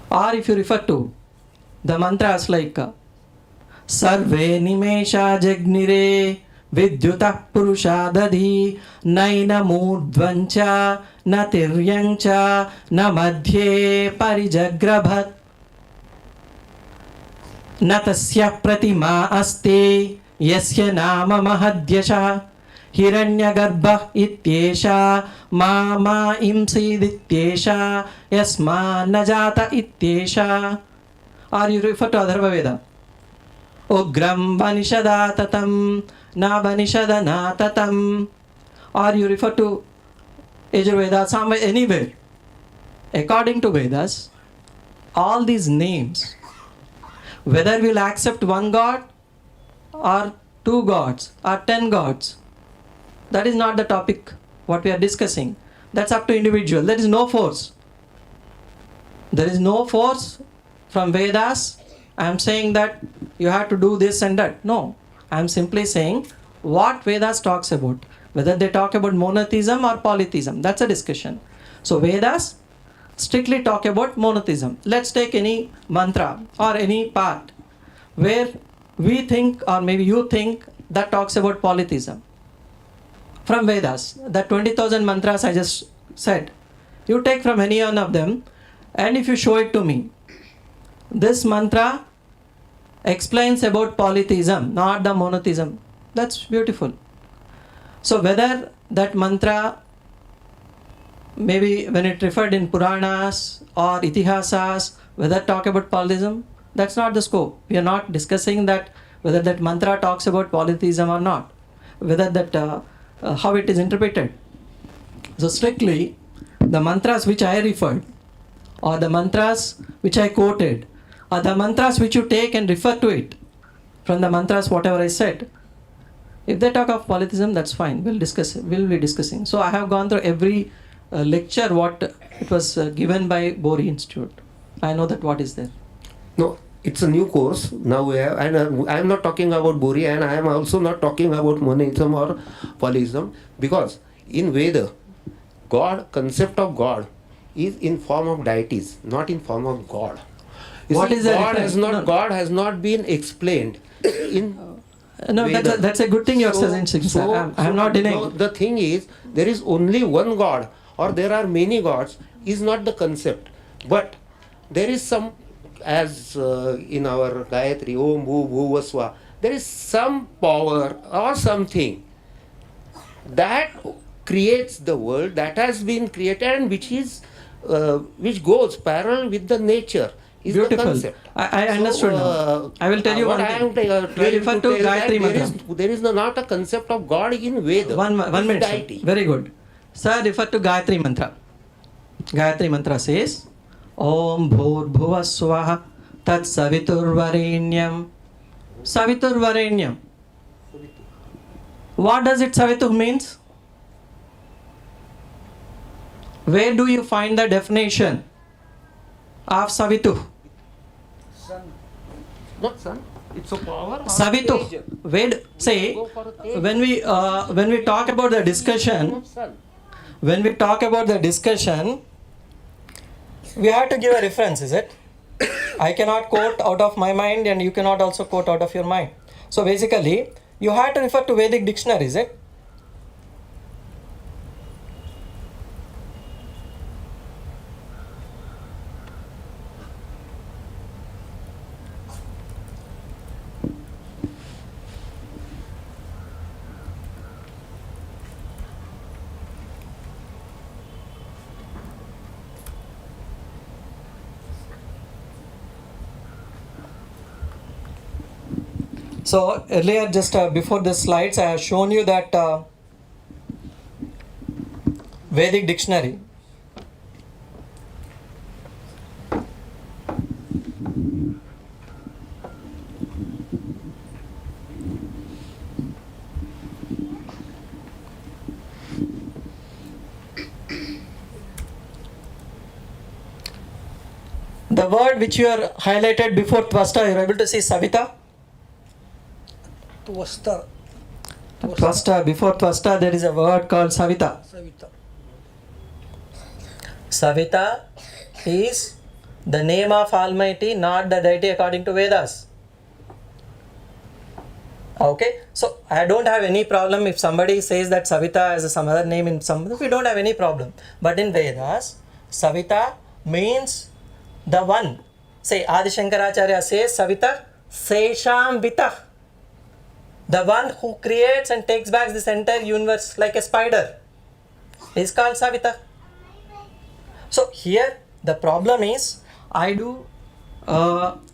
Or if you refer to the mantras like Sarve Nimesha Jagnire Vidyuta Purushadadhi Naina Murdvancha Natiryancha Namadhye Parijagrabhat Natasya Pratima Aste Yasya Nama Mahadyasha Hiranyagarbha Ityesha Mama Imsidityesha Yasma Najata Ityesha. Or you refer to Atharva Veda. Ugram Vanishada Tatam Na Vanishada Na Tatam. Or you refer to Yajurveda somewhere, anywhere. According to Vedas, all these names, whether we'll accept one God or two gods or 10 gods, that is not the topic what we are discussing. That's up to individual. There is no force. There is no force from Vedas. I am saying that you have to do this and that. No. I am simply saying what Vedas talks about. Whether they talk about monotheism or polytheism. That's a discussion. So Vedas strictly talk about monotheism. Let's take any mantra or any part where we think, or maybe you think, that talks about polytheism. From Vedas, that 20,000 mantras I just said, you take from any one of them, and if you show it to me, this mantra explains about polytheism, not the monotheism. That's beautiful. So whether that mantra, maybe when it referred in Puranas or Itihasas, whether talk about polytheism, that's not the scope. We are not discussing that whether that mantra talks about polytheism or not, whether that how it is interpreted. So strictly, the mantras which I referred, or the mantras which I quoted, or the mantras which you take and refer to it from the mantras whatever I said. If they talk of polytheism, that's fine. We'll discuss. We'll be discussing. So I have gone through every lecture what it was given by BORI Institute. I know that what is there. No, it's a new course. Now we have, and I am not talking about BORI, and I am also not talking about monotheism or polytheism, because in Veda, God, concept of God is in form of deities, not in form of God. You What see, is the God difference? has not No. God has not been explained in No, Veda. that's a good thing you are saying, sir. I'm not denying. No, the thing is, there is only one God, or there are many gods, is not the concept. But there is some, as in our Gayatri, Om Bhu Bhuva Swa, there is some power or something that creates the world, that has been created, and which is which goes parallel with the nature. Is Beautiful. The concept. I understood now. I will tell you what one I thing. am trying You refer to tell that Gayatri there Mantra. there is not a concept of God in Veda. One It is minute, deity. sir. Very good. Sir, refer to Gayatri Mantra. Gayatri Mantra says, Om Bhur Bhuva Swaha Tat Savitur Varenyam. Savitur Varenyam. What does it Savitur means? Where do you find the definition of Savitur? Not sun. It's a power. or Savitur. nature. Where say Go for a tej. when we talk about the discussion, Not sun. when we talk about the discussion, we have to give a reference, is it? I cannot quote out of my mind, and you cannot also quote out of your mind. So basically, you have to refer to Vedic dictionary, is it? So earlier, just before the slides, I have shown you that Vedic dictionary. The word which you are highlighted before Tvasta, you are able to see Savita? Tvasta. Tvasta, before Tvasta, there is a word called Savita. Savita. Savita is the name of Almighty, not the deity according to Vedas. Okay, so I don't have any problem if somebody says that Savita is some other name in some, we don't have any problem. But in Vedas, Savita means the one. Say Adi Shankaracharya says Savita Sesham Vita. The one who creates and takes back this entire universe like a spider is called Savita. So here the problem is I do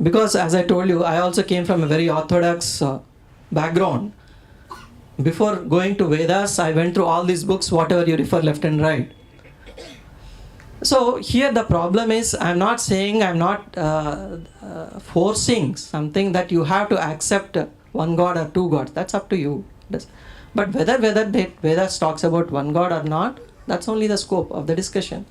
because as I told you, I also came from a very orthodox background. Before going to Vedas, I went through all these books, whatever you refer left and right. So here the problem is, I'm not saying, I'm not forcing something that you have to accept one God or two gods. That's up to you. But whether Vedas talks about one God or not, that's only the scope of the discussion.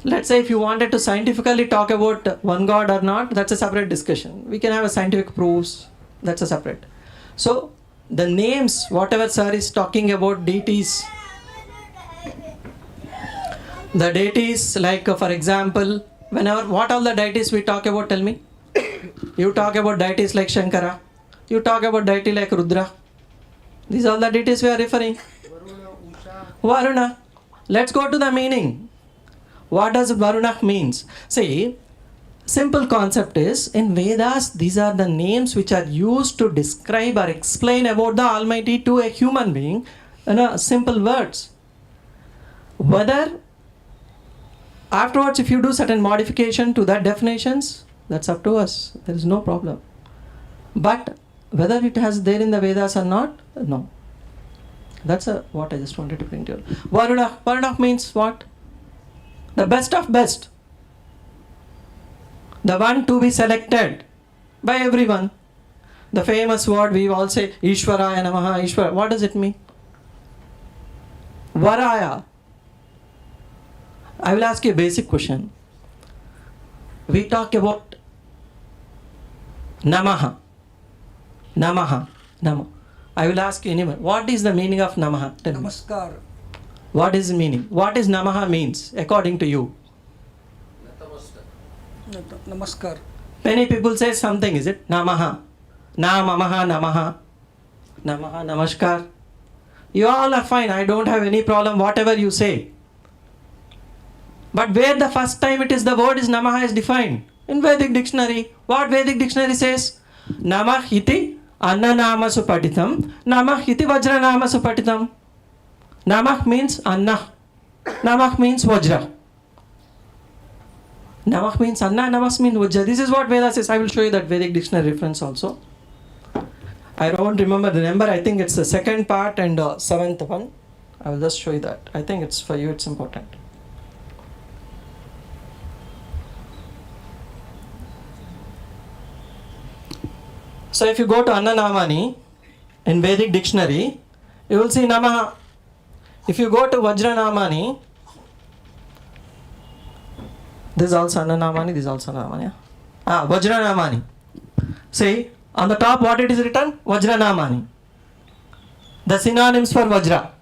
Let's say if you wanted to scientifically talk about one God or not, that's a separate discussion. We can have a scientific proofs, that's a separate. So the names, whatever sir is talking about deities, the deities like for example, whenever, what all the deities we talk about, tell me? You talk about deities like Shankara, you talk about deity like Rudra. These are the deities we are referring. Varuna. Let's go to the meaning. What does Varuna means? See, simple concept is, in Vedas, these are the names which are used to describe or explain about the Almighty to a human being in simple words. Whether afterwards if you do certain modification to that definitions, that's up to us. There is no problem. But whether it has there in the Vedas or not, no. That's what I just wanted to bring to you. Varuna. Varuna means what? The best of best. The one to be selected by everyone. The famous word we all say, Ishwaraya Namaha, Ishwara. What does it mean? Varaya. I will ask you a basic question. We talk about Namaha. Namaha. Namaha. I will ask you anyone. What is the meaning of Namaha? Tell me. Namaskar. What is the meaning? What is Namaha means according to you? Namaskar. Many people say something, is it? Namaha. Namamaha, Namaha. Namaha, Namaskar. You all are fine. I don't have any problem, whatever you say. But where the first time it is the word is Namaha is defined? In Vedic dictionary. What Vedic dictionary says? Namah iti annanama supaditam. Namah iti vajranama supaditam. Namah means Anna. Namah means Vajra. Namah means Anna, Namah means Vajra. This is what Veda says. I will show you that Vedic dictionary reference also. I don't remember the number. I think it's the second part and seventh one. I will just show you that. I think it's for you, it's important. So if you go to Annanamani in Vedic dictionary, you will see Namaha. If you go to Vajranamani, this is also Annanamani, this is also Annanamani. Vajranamani. See, on the top what it is written? Vajranamani. The synonyms for Vajra.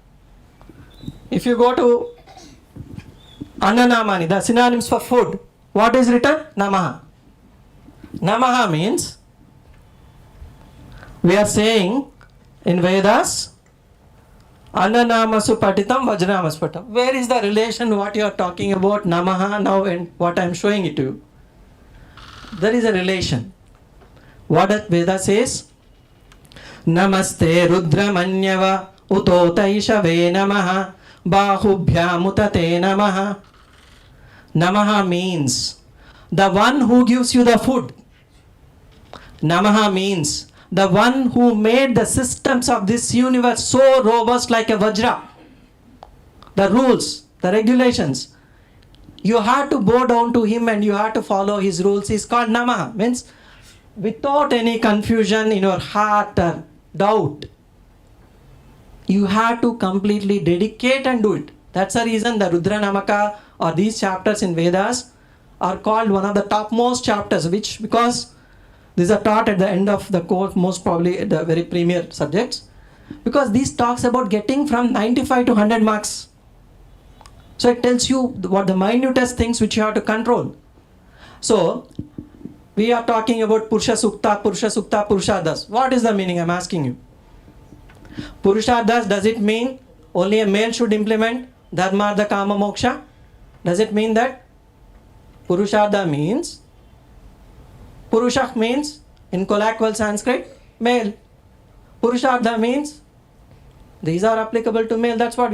If you go to Annanamani, the synonyms for food, what is written? Namaha. Namaha means, we are saying in Vedas, Annanamasu patitam vajranamas patam. Where is the relation what you are talking about Namaha now and what I am showing it to you? There is a relation. What does Veda says? Namaste Rudramanyava Utotaishave Namaha Bahubhyamutate Namaha. Namaha means the one who gives you the food. Namaha means the one who made the systems of this universe so robust like a Vajra, the rules, the regulations, you have to bow down to him and you have to follow his rules. He's called Namaha, means without any confusion in your heart or doubt. You have to completely dedicate and do it. That's the reason the Rudra Namaka or these chapters in Vedas are called one of the topmost chapters, which because these are taught at the end of the course, most probably at the very premier subjects, because these talks about getting from 95 to 100 marks. So it tells you what the minutest things which you have to control. So we are talking about Purusha Sukta, Purushadas. What is the meaning? I'm asking you. Purushadas, does it mean only a male should implement Dharma, Artha, Kama, Moksha? Does it mean that? Purushadha means, Purusha means, in colloquial Sanskrit, male. Purushartha means, these are applicable to male, that's what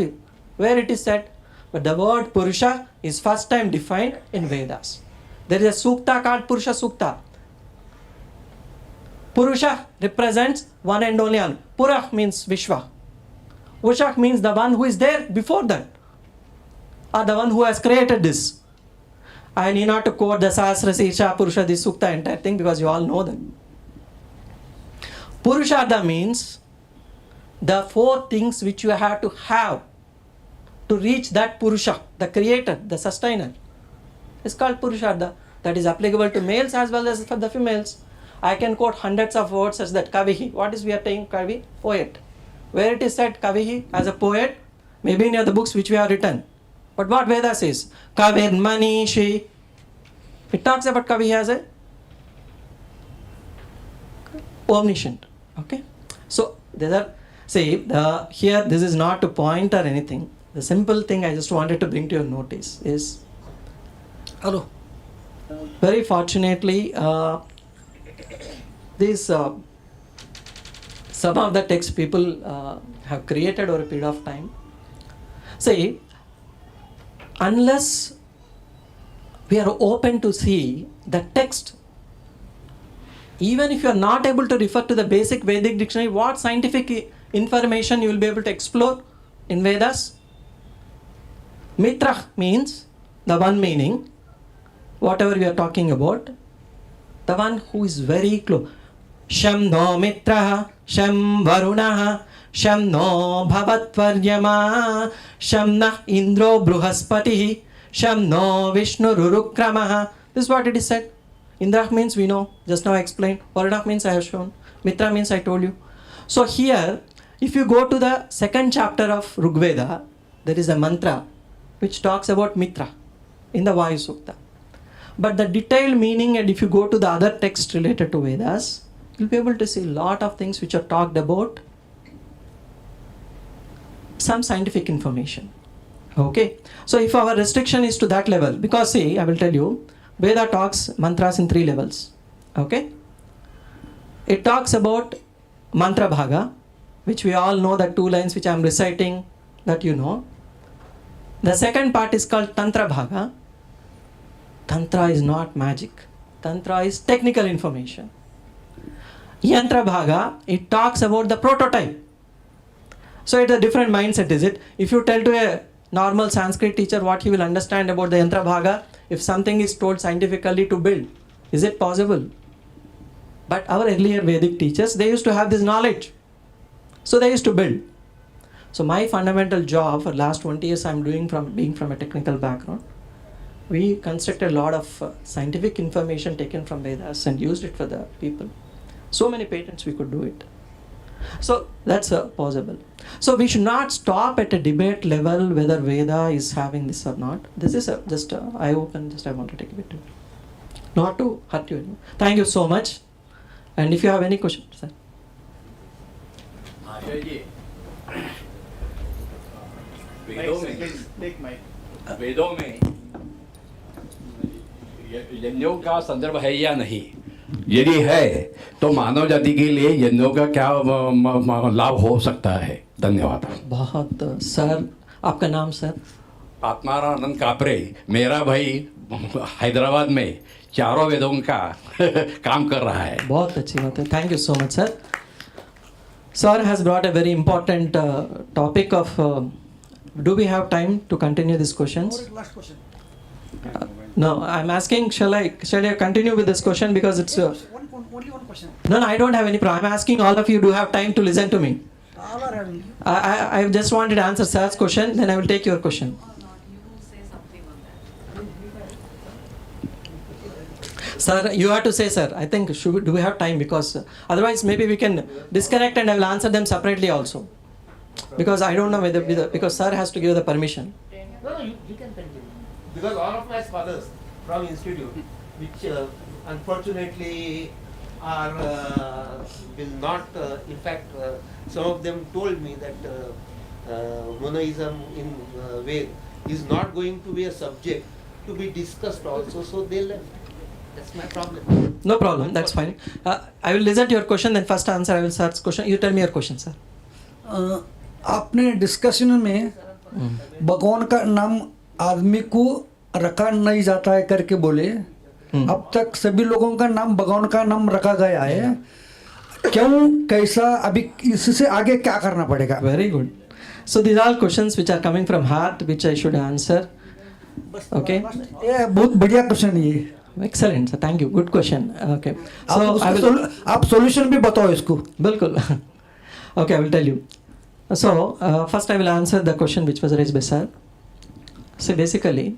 where it is said. But the word Purusha is first time defined in Vedas. There is a Sukta called Purusha Sukta. Purusha represents one and only one. Pura means Vishwa. Usha means the one who is there before that, or the one who has created this. I need not to quote the Sahasra Sirsha Purusha this Sukta entire thing because you all know them. Purushartha means the four things which you have to have to reach that Purusha, the creator, the sustainer. It's called Purushartha. That is applicable to males as well as for the females. I can quote hundreds of words such that Kavihi. What is we are saying Kavi? Poet. Where it is said Kavihi as a poet, maybe in the books which we have written. But what Veda says? Kavir Manishi. It talks about Kavi as a omniscient. Okay. So there are, see, here this is not to point or anything. The simple thing I just wanted to bring to your notice is, hello. Very fortunately, these some of the texts people have created over a period of time. See, unless we are open to see the text, even if you are not able to refer to the basic Vedic dictionary, what scientific information you will be able to explore in Vedas? Mitra means the one meaning, whatever we are talking about, the one who is very close. Sham no mitraha, sham varunaha, sham no bhavatvaryama, sham na indro bruhaspatihi, sham no vishnu rurukramaha. This is what it is said. Indra means we know, just now I explained. Varuna means I have shown. Mitra means I told you. So here, if you go to the second chapter of Rigveda, there is a mantra which talks about Mitra in the Vayu Sukta. But the detailed meaning, and if you go to the other texts related to Vedas, you'll be able to see a lot of things which are talked about, some scientific information. Okay. So if our restriction is to that level, because see, I will tell you, Veda talks mantras in 3 levels. Okay. It talks about mantra bhaga, which we all know, the 2 lines which I am reciting, that you know. The second part is called tantra bhaga. Tantra is not magic. Tantra is technical information. Yantra bhaga, it talks about the prototype. So it's a different mindset, is it? If you tell to a normal Sanskrit teacher what he will understand about the yantra bhaga, if something is told scientifically to build, is it possible? But our earlier Vedic teachers, they used to have this knowledge. So they used to build. So my fundamental job for last 20 years I'm doing from being from a technical background. We constructed a lot of scientific information taken from Vedas and used it for the people. So many patents we could do it. So that's possible. So we should not stop at a debate level whether Veda is having this or not. This is just eye open, just I want to take a bit. Not to hurt you anymore. Thank you so much. And if you have any questions, sir. वेदों में यज्ञों का संदर्भ है या नहीं, यदि है तो मानव जाति के लिए यज्ञों का क्या लाभ हो सकता है? धन्यवाद। बहुत सर, आपका नाम सर? आत्मारानंद कापरे, मेरा भाई हैदराबाद में चारों वेदों का काम कर रहा है. बहुत अच्छी बात है. Thank you so much, sir. Sir has brought a very important topic of. Do we have time to continue these questions? Last question. No, I'm asking. Shall I continue with this question because it's. Only one question. No, I don't have any problem. I'm asking all of you. Do you have time to listen to me? All are having. I just wanted to answer sir's question. Then I will take your question. Sir, you have to say, sir. I think do we have time? Because otherwise maybe we can disconnect and I will answer them separately also. Because I don't know whether because sir has to give the permission. No, you can continue. Because all of my scholars from institute, which unfortunately are will not. In fact, some of them told me that monoism in Ved is not going to be a subject to be discussed also. So they left. That's my problem. No problem. That's fine. I will listen to your question. Then first answer I will sir's question. You tell me your question, sir. आपने discussion में भगवान का नाम आदमी को रखा नहीं जाता है करके बोले. अब तक सभी लोगों का नाम भगवान का नाम रखा गया है. क्यों, कैसा, अभी इससे आगे क्या करना पड़ेगा? Very good. So these are all questions which are coming from heart, which I should answer. Okay. ये बहुत बढ़िया क्वेश्चन है ये. Excellent, sir. Thank you. Good question. Okay. So आप सॉल्यूशन भी बताओ इसको. बिल्कुल. Okay, I will tell you. So first I will answer the question which was raised by sir. So basically,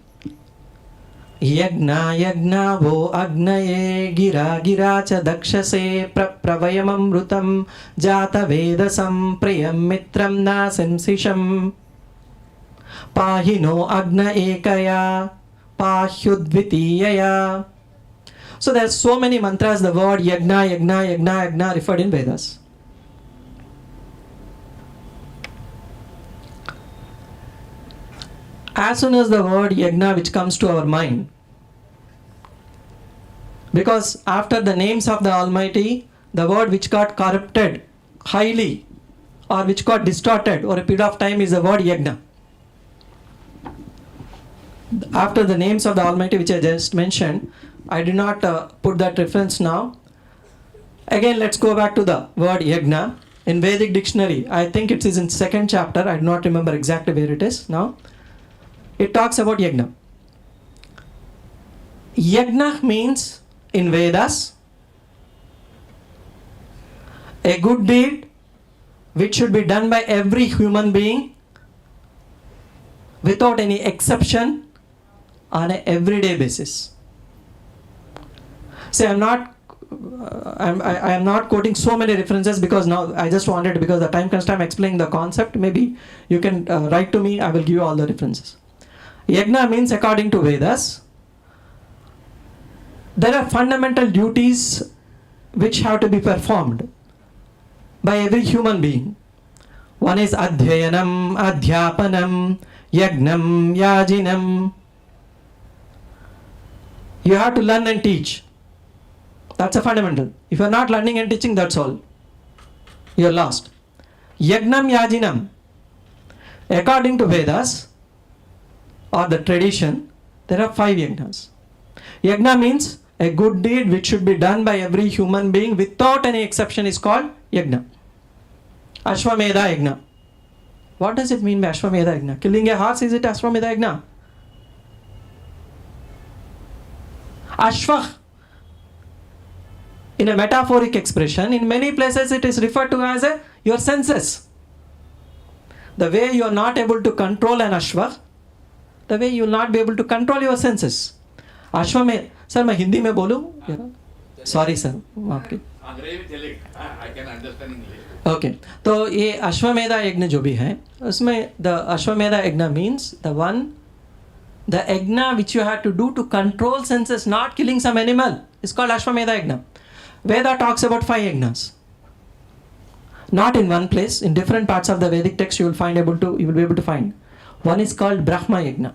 यज्ञा वो अग्नये गिरा गिरा च दक्षसे प्रवयममृतं जातवेदसं प्रियं मित्रं नाशंसिषं पाहि नो अग्न एकया पाह्युद्वितीयया. So there are so many mantras, the word yagna referred in Vedas. As soon as the word yagna which comes to our mind, because after the names of the Almighty, the word which got corrupted highly or which got distorted over a period of time is the word yagna. After the names of the Almighty which I just mentioned, I did not put that reference now. Again, let's go back to the word yagna. In Vedic dictionary, I think it is in 2nd chapter, I do not remember exactly where it is now. It talks about yagna. Yagna means in Vedas a good deed which should be done by every human being without any exception on an everyday basis. See, I am not quoting so many references because now I just wanted, because the time constraint, I'm explaining the concept. Maybe you can write to me, I will give you all the references. Yagna means, according to Vedas, there are fundamental duties which have to be performed by every human being. One is adhyayanam, adhyapanam, yagnam, yajinam. You have to learn and teach. That's a fundamental. If you are not learning and teaching, that's all. You are lost. Yagnam, yajinam. According to Vedas or the tradition, there are 5 yagnas. Yagna means a good deed which should be done by every human being without any exception is called yagna. Ashwamedha yagna. What does it mean by Ashwamedha yagna? Killing a horse, is it Ashwamedha yagna? Ashwa, in a metaphoric expression, in many places it is referred to as your senses. The way you are not able to control an ashwa, the way you will not be able to control your senses. अश्व में, sir मैं हिंदी में बोलूँ? Sorry sir, माफ कीजिए. Okay, तो ये अश्वमेधा यज्ञ जो भी है उसमें द अश्वमेधा यज्ञ means the one, the yagna which you have to do to control senses, not killing some animal, is called Ashwamedha yagna. Veda talks about 5 yagnas. Not in one place, in different parts of the Vedic text you will be able to find. One is called Brahma yagna.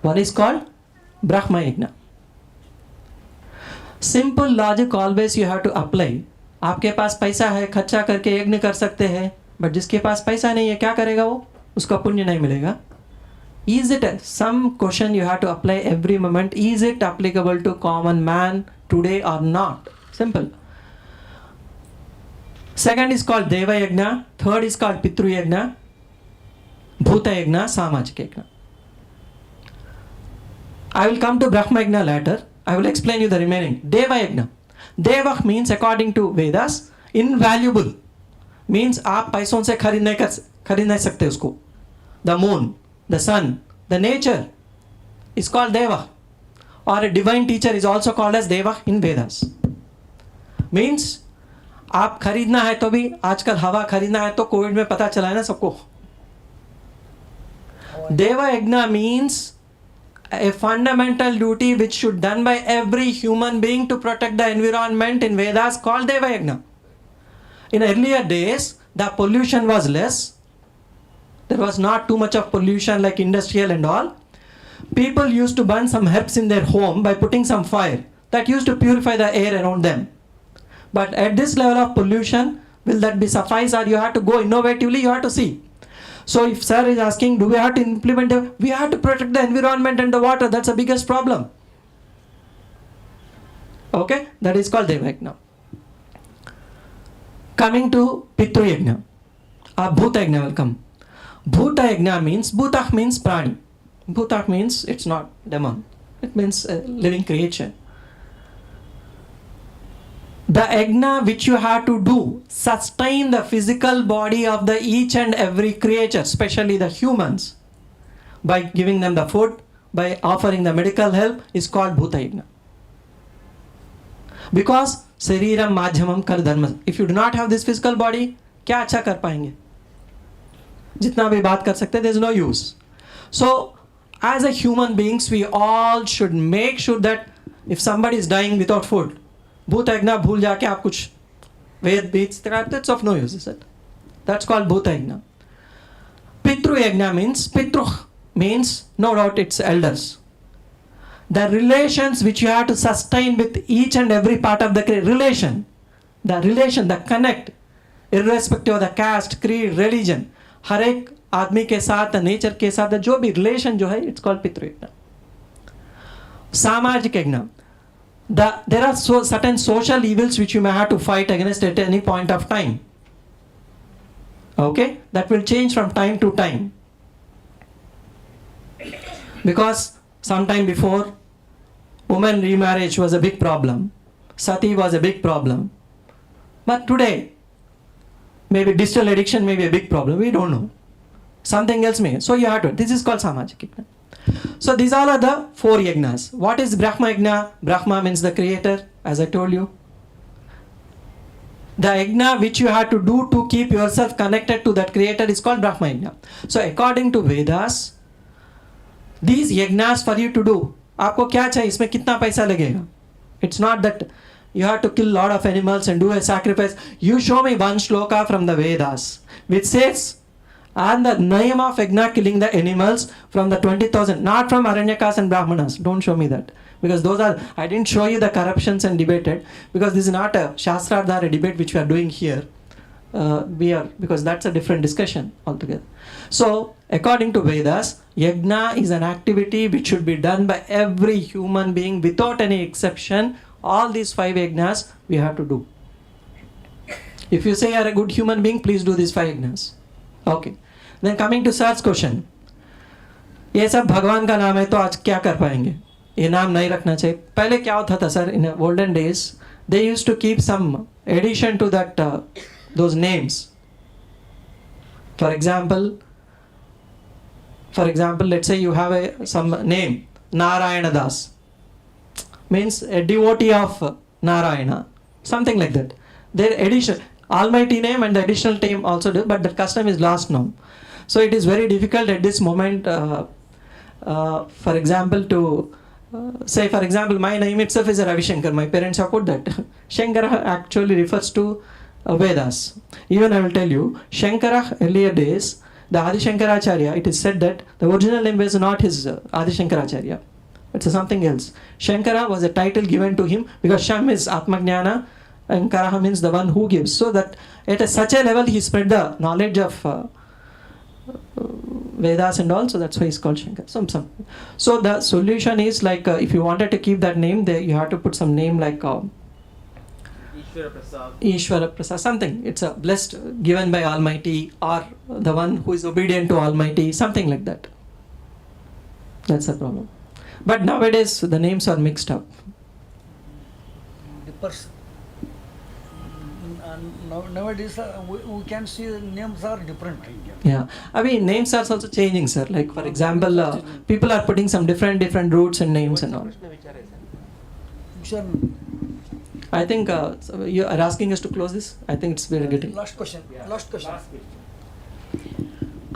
One is called Brahma yagna. Simple logic always you have to apply. आपके पास पैसा है, खर्चा करके यज्ञ कर सकते हैं, but जिसके पास पैसा नहीं है क्या करेगा वो? उसका पुण्य नहीं मिलेगा. Is it some question you have to apply every moment? Is it applicable to common man today or not? Simple. Second is called Deva Yajna. Third is called Pitru Yajna, Bhuta Yajna, Samaj Yajna. I will come to Brahma Yajna later. I will explain you the remaining. Deva Yajna. Deva means according to Vedas invaluable. Means आप पैसों से खरीद नहीं सकते उसको. The moon, the sun, the nature is called Deva, or a divine teacher is also called as Deva in Vedas. Means आप खरीदना है तो भी आजकल हवा खरीदना है तो कोविड में पता चला है ना सबको. Deva Yajna means a fundamental duty which should done by every human being to protect the environment in Vedas called Deva Yajna. In earlier days, the pollution was less. There was not too much of pollution like industrial and all. People used to burn some herbs in their home by putting some fire. That used to purify the air around them. But at this level of pollution, will that be suffice, or you have to go innovatively, you have to see. So if sir is asking, do we have to implement it? We have to protect the environment and the water. That's the biggest problem. Okay, that is called Deva Yajna. Coming to Pitru Yajna, Bhuta Yajna will come. Bhuta Yajna means, Bhuta means prani. Bhuta means it's not demon. It means a living creature. The yajna which you have to do, sustain the physical body of the each and every creature, especially the humans, by giving them the food, by offering the medical help, is called Bhuta Yajna. Because Sariram Madhyamam Kar Dharma. If you do not have this physical body, क्या अच्छा कर पाएंगे? जितना भी बात कर सकते, there is no use. So, as a human beings, we all should make sure that if somebody is dying without food, Bhuta Yajna भूल जाके आप कुछ वेद बीज, that's of no use, is it? That's called Bhuta Yajna. Pitru Yajna means, Pitru means, no doubt it's elders. The relations which you have to sustain with each and every part of the relation, the connect, irrespective of the caste, creed, religion, हर एक आदमी के साथ, nature के साथ जो भी relation जो है, it's called Pitru Yajna. Samaj Yajna. There are certain social evils which you may have to fight against at any point of time. Okay? That will change from time to time. Because sometime before, women remarriage was a big problem. Sati was a big problem. But today, maybe digital addiction may be a big problem. We don't know. Something else may. So you have to. This is called Samajik Yajna. So these all are the 4 yajnas. What is Brahma Yajna? Brahma means the creator, as I told you. The yajna which you have to do to keep yourself connected to that creator is called Brahma Yajna. So according to Vedas, these yajnas for you to do, आपको क्या चाहिए, इसमें कितना पैसा लगेगा? It's not that you have to kill a lot of animals and do a sacrifice. You show me one shloka from the Vedas which says, and the name of yajna killing the animals from the 20,000, not from Aranyakas and Brahmanas. Don't show me that. Because those are, I didn't show you the corruptions and debated, because this is not a Shastradhara debate which we are doing here. Because that's a different discussion altogether. So, according to Vedas, yajna is an activity which should be done by every human being without any exception. All these 5 yajnas we have to do. If you say you are a good human being, please do these 5 yajnas. Okay. Then coming to sir's question. ये सब भगवान का नाम है तो आज क्या कर पाएंगे? ये नाम नहीं रखना चाहिए. पहले क्या होता था sir? In olden days, they used to keep some addition to that those names. For example, let's say you have some name Narayana Das, means a devotee of Narayana, something like that. Their addition, almighty name and the additional name also do, but the custom is lost now. So it is very difficult at this moment, for example, to say, for example, my name itself is Ravi Shankar. My parents have put that. Shankara actually refers to Vedas. Even I will tell you, Shankara earlier days, the Adi Shankaracharya, it is said that the original name was not his Adi Shankaracharya. It's something else. Shankara was a title given to him because Sham is Atmajnana and Karaha means the one who gives. So that at such a level he spread the knowledge of Vedas and all, so that's why he's called Shankar. So the solution is like if you wanted to keep that name, you have to put some name like Ishvara Prasad, something. It's a blessed, given by Almighty, or the one who is obedient to Almighty, something like that. That's the problem. But nowadays the names are mixed up. The person. Nowadays we can see the names are different. Yeah, I mean names are also changing, sir. Like for example, people are putting some different roots and names and all. I think so you are asking us to close this. I think it's very getting. Last question.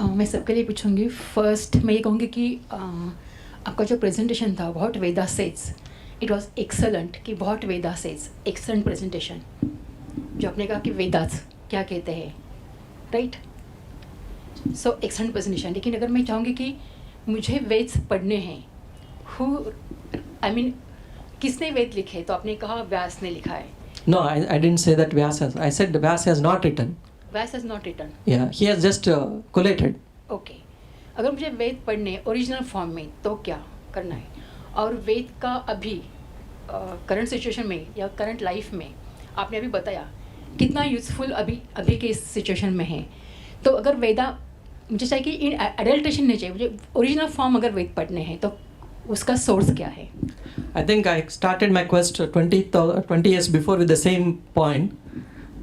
मैं सबके लिए पूछूंगी. First मैं ये कहूँगी कि आपका जो प्रेजेंटेशन था बहुत वेदा सेज, इट वाज एक्सेलेंट, कि बहुत वेदा सेज, एक्सेलेंट प्रेजेंटेशन. जो आपने कहा कि वेदास क्या कहते हैं, राइट? सो एक्सेलेंट प्रेजेंटेशन. लेकिन अगर मैं चाहूँगी कि मुझे वेद पढ़ने हैं, किसने वेद लिखे? तो आपने कहा व्यास ने लिखा है. No, I didn't say that Vyasa has. I said Vyasa has not written. Vyasa has not written. Yeah, he has just collated. Okay. अगर मुझे वेद पढ़ने ओरिजिनल फॉर्म में तो क्या करना है? और वेद का अभी करंट सिचुएशन में या करंट लाइफ में आपने अभी बताया कितना यूज़फुल अभी के इस सिचुएशन में है. तो अगर वेदा मुझे चाहिए कि इन एडल्ट्रेशन नहीं चाहिए, मुझे ओरिजिनल फॉर्म अगर वेद पढ़ने हैं तो उसका सोर्स क्या है? I think I started my quest 20 years before with the same point,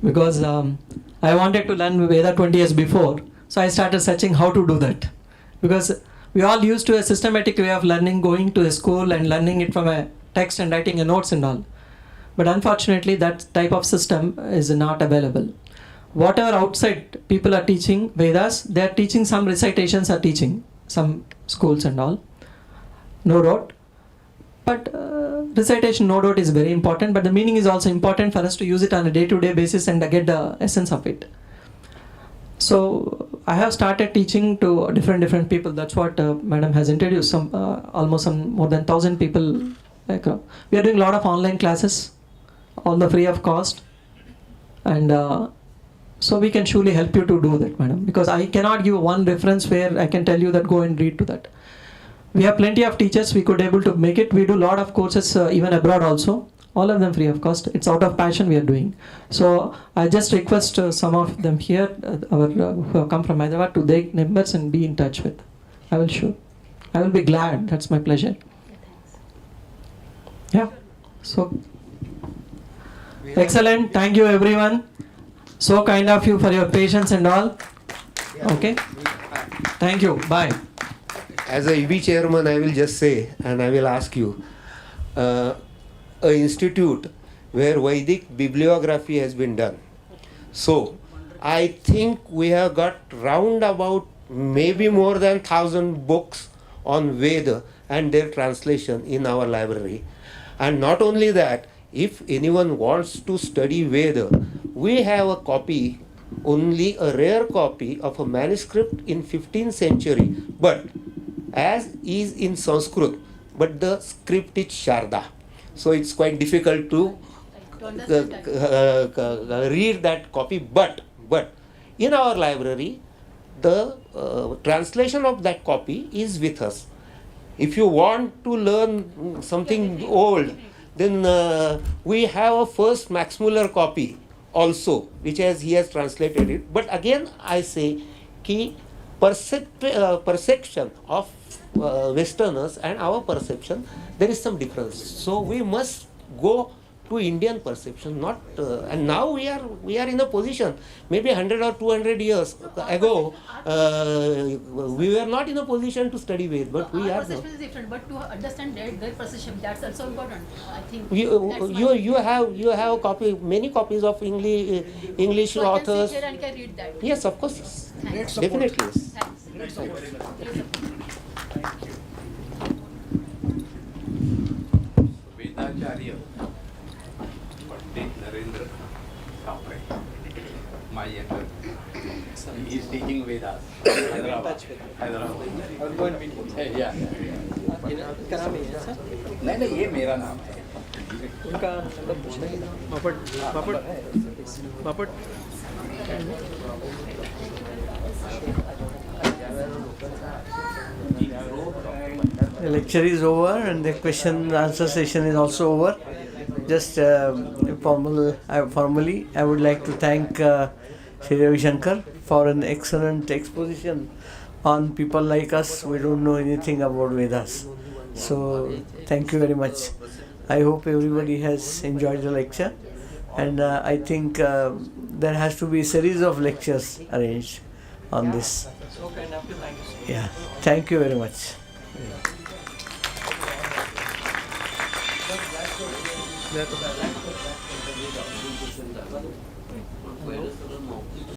because I wanted to learn Veda 20 years before. So I started searching how to do that, because we all used to a systematic way of learning, going to a school and learning it from a text and writing a notes and all. But unfortunately that type of system is not available. Whatever outside people are teaching Vedas, they are teaching some recitations, are teaching some schools and all, no doubt. But recitation, no doubt, is very important, but the meaning is also important for us to use it on a day-to-day basis and get the essence of it. So I have started teaching to different people. That's what Madam has introduced. Almost more than 1,000 people. We are doing a lot of online classes, all the free of cost, and so we can surely help you to do that, Madam. Because I cannot give one reference where I can tell you that go and read to that. We have plenty of teachers, we could able to make it. We do a lot of courses even abroad also, all of them free of cost. It's out of passion we are doing. So I just request some of them here who have come from Hyderabad to take numbers and be in touch with. I will be glad. That's my pleasure. Yeah. So excellent. Thank you everyone. So kind of you for your patience and all. Okay. Thank you. Bye. As a EB chairman, I will just say, and I will ask you, an institute where Vedic bibliography has been done. So, I think we have got round about maybe more than 1,000 books on Veda and their translation in our library. And not only that, if anyone wants to study Veda, we have a copy, only a rare copy of a manuscript in 15th century, but as is in Sanskrit, but the script is Sharda. So it's quite difficult to read that copy. But in our library, the translation of that copy is with us. If you want to learn something old, then we have a first Max Muller copy also, which he has translated it. But again, I say, ki perception of Westerners and our perception, there is some difference. So we must go to Indian perception, not and now we are in a position, maybe 100 or 200 years ago we were not in a position to study Ved, but we are now. Perception is different, but to understand their perception, that's also important. I think you have a copy, many copies of English so authors. I can sit here and can read that. Yes, of course, yes. Thanks. Definitely yes. Thanks. Vedacharya Pandit Narendra Thapre, my younger. He is teaching Vedas. Hyderabad. I'll go and meet him. Yeah. इनका नाम ही है sir? नहीं ये मेरा नाम है. उनका number पूछना है. पापड़ The lecture is over and the question and answer session is also over. Just formally, I would like to thank Shri.Ravi Sankar for an excellent exposition on people like us. We don't know anything about Vedas. So, thank you very much. I hope everybody has enjoyed the lecture, and I think there has to be a series of lectures arranged on this. Yeah, thank you very much.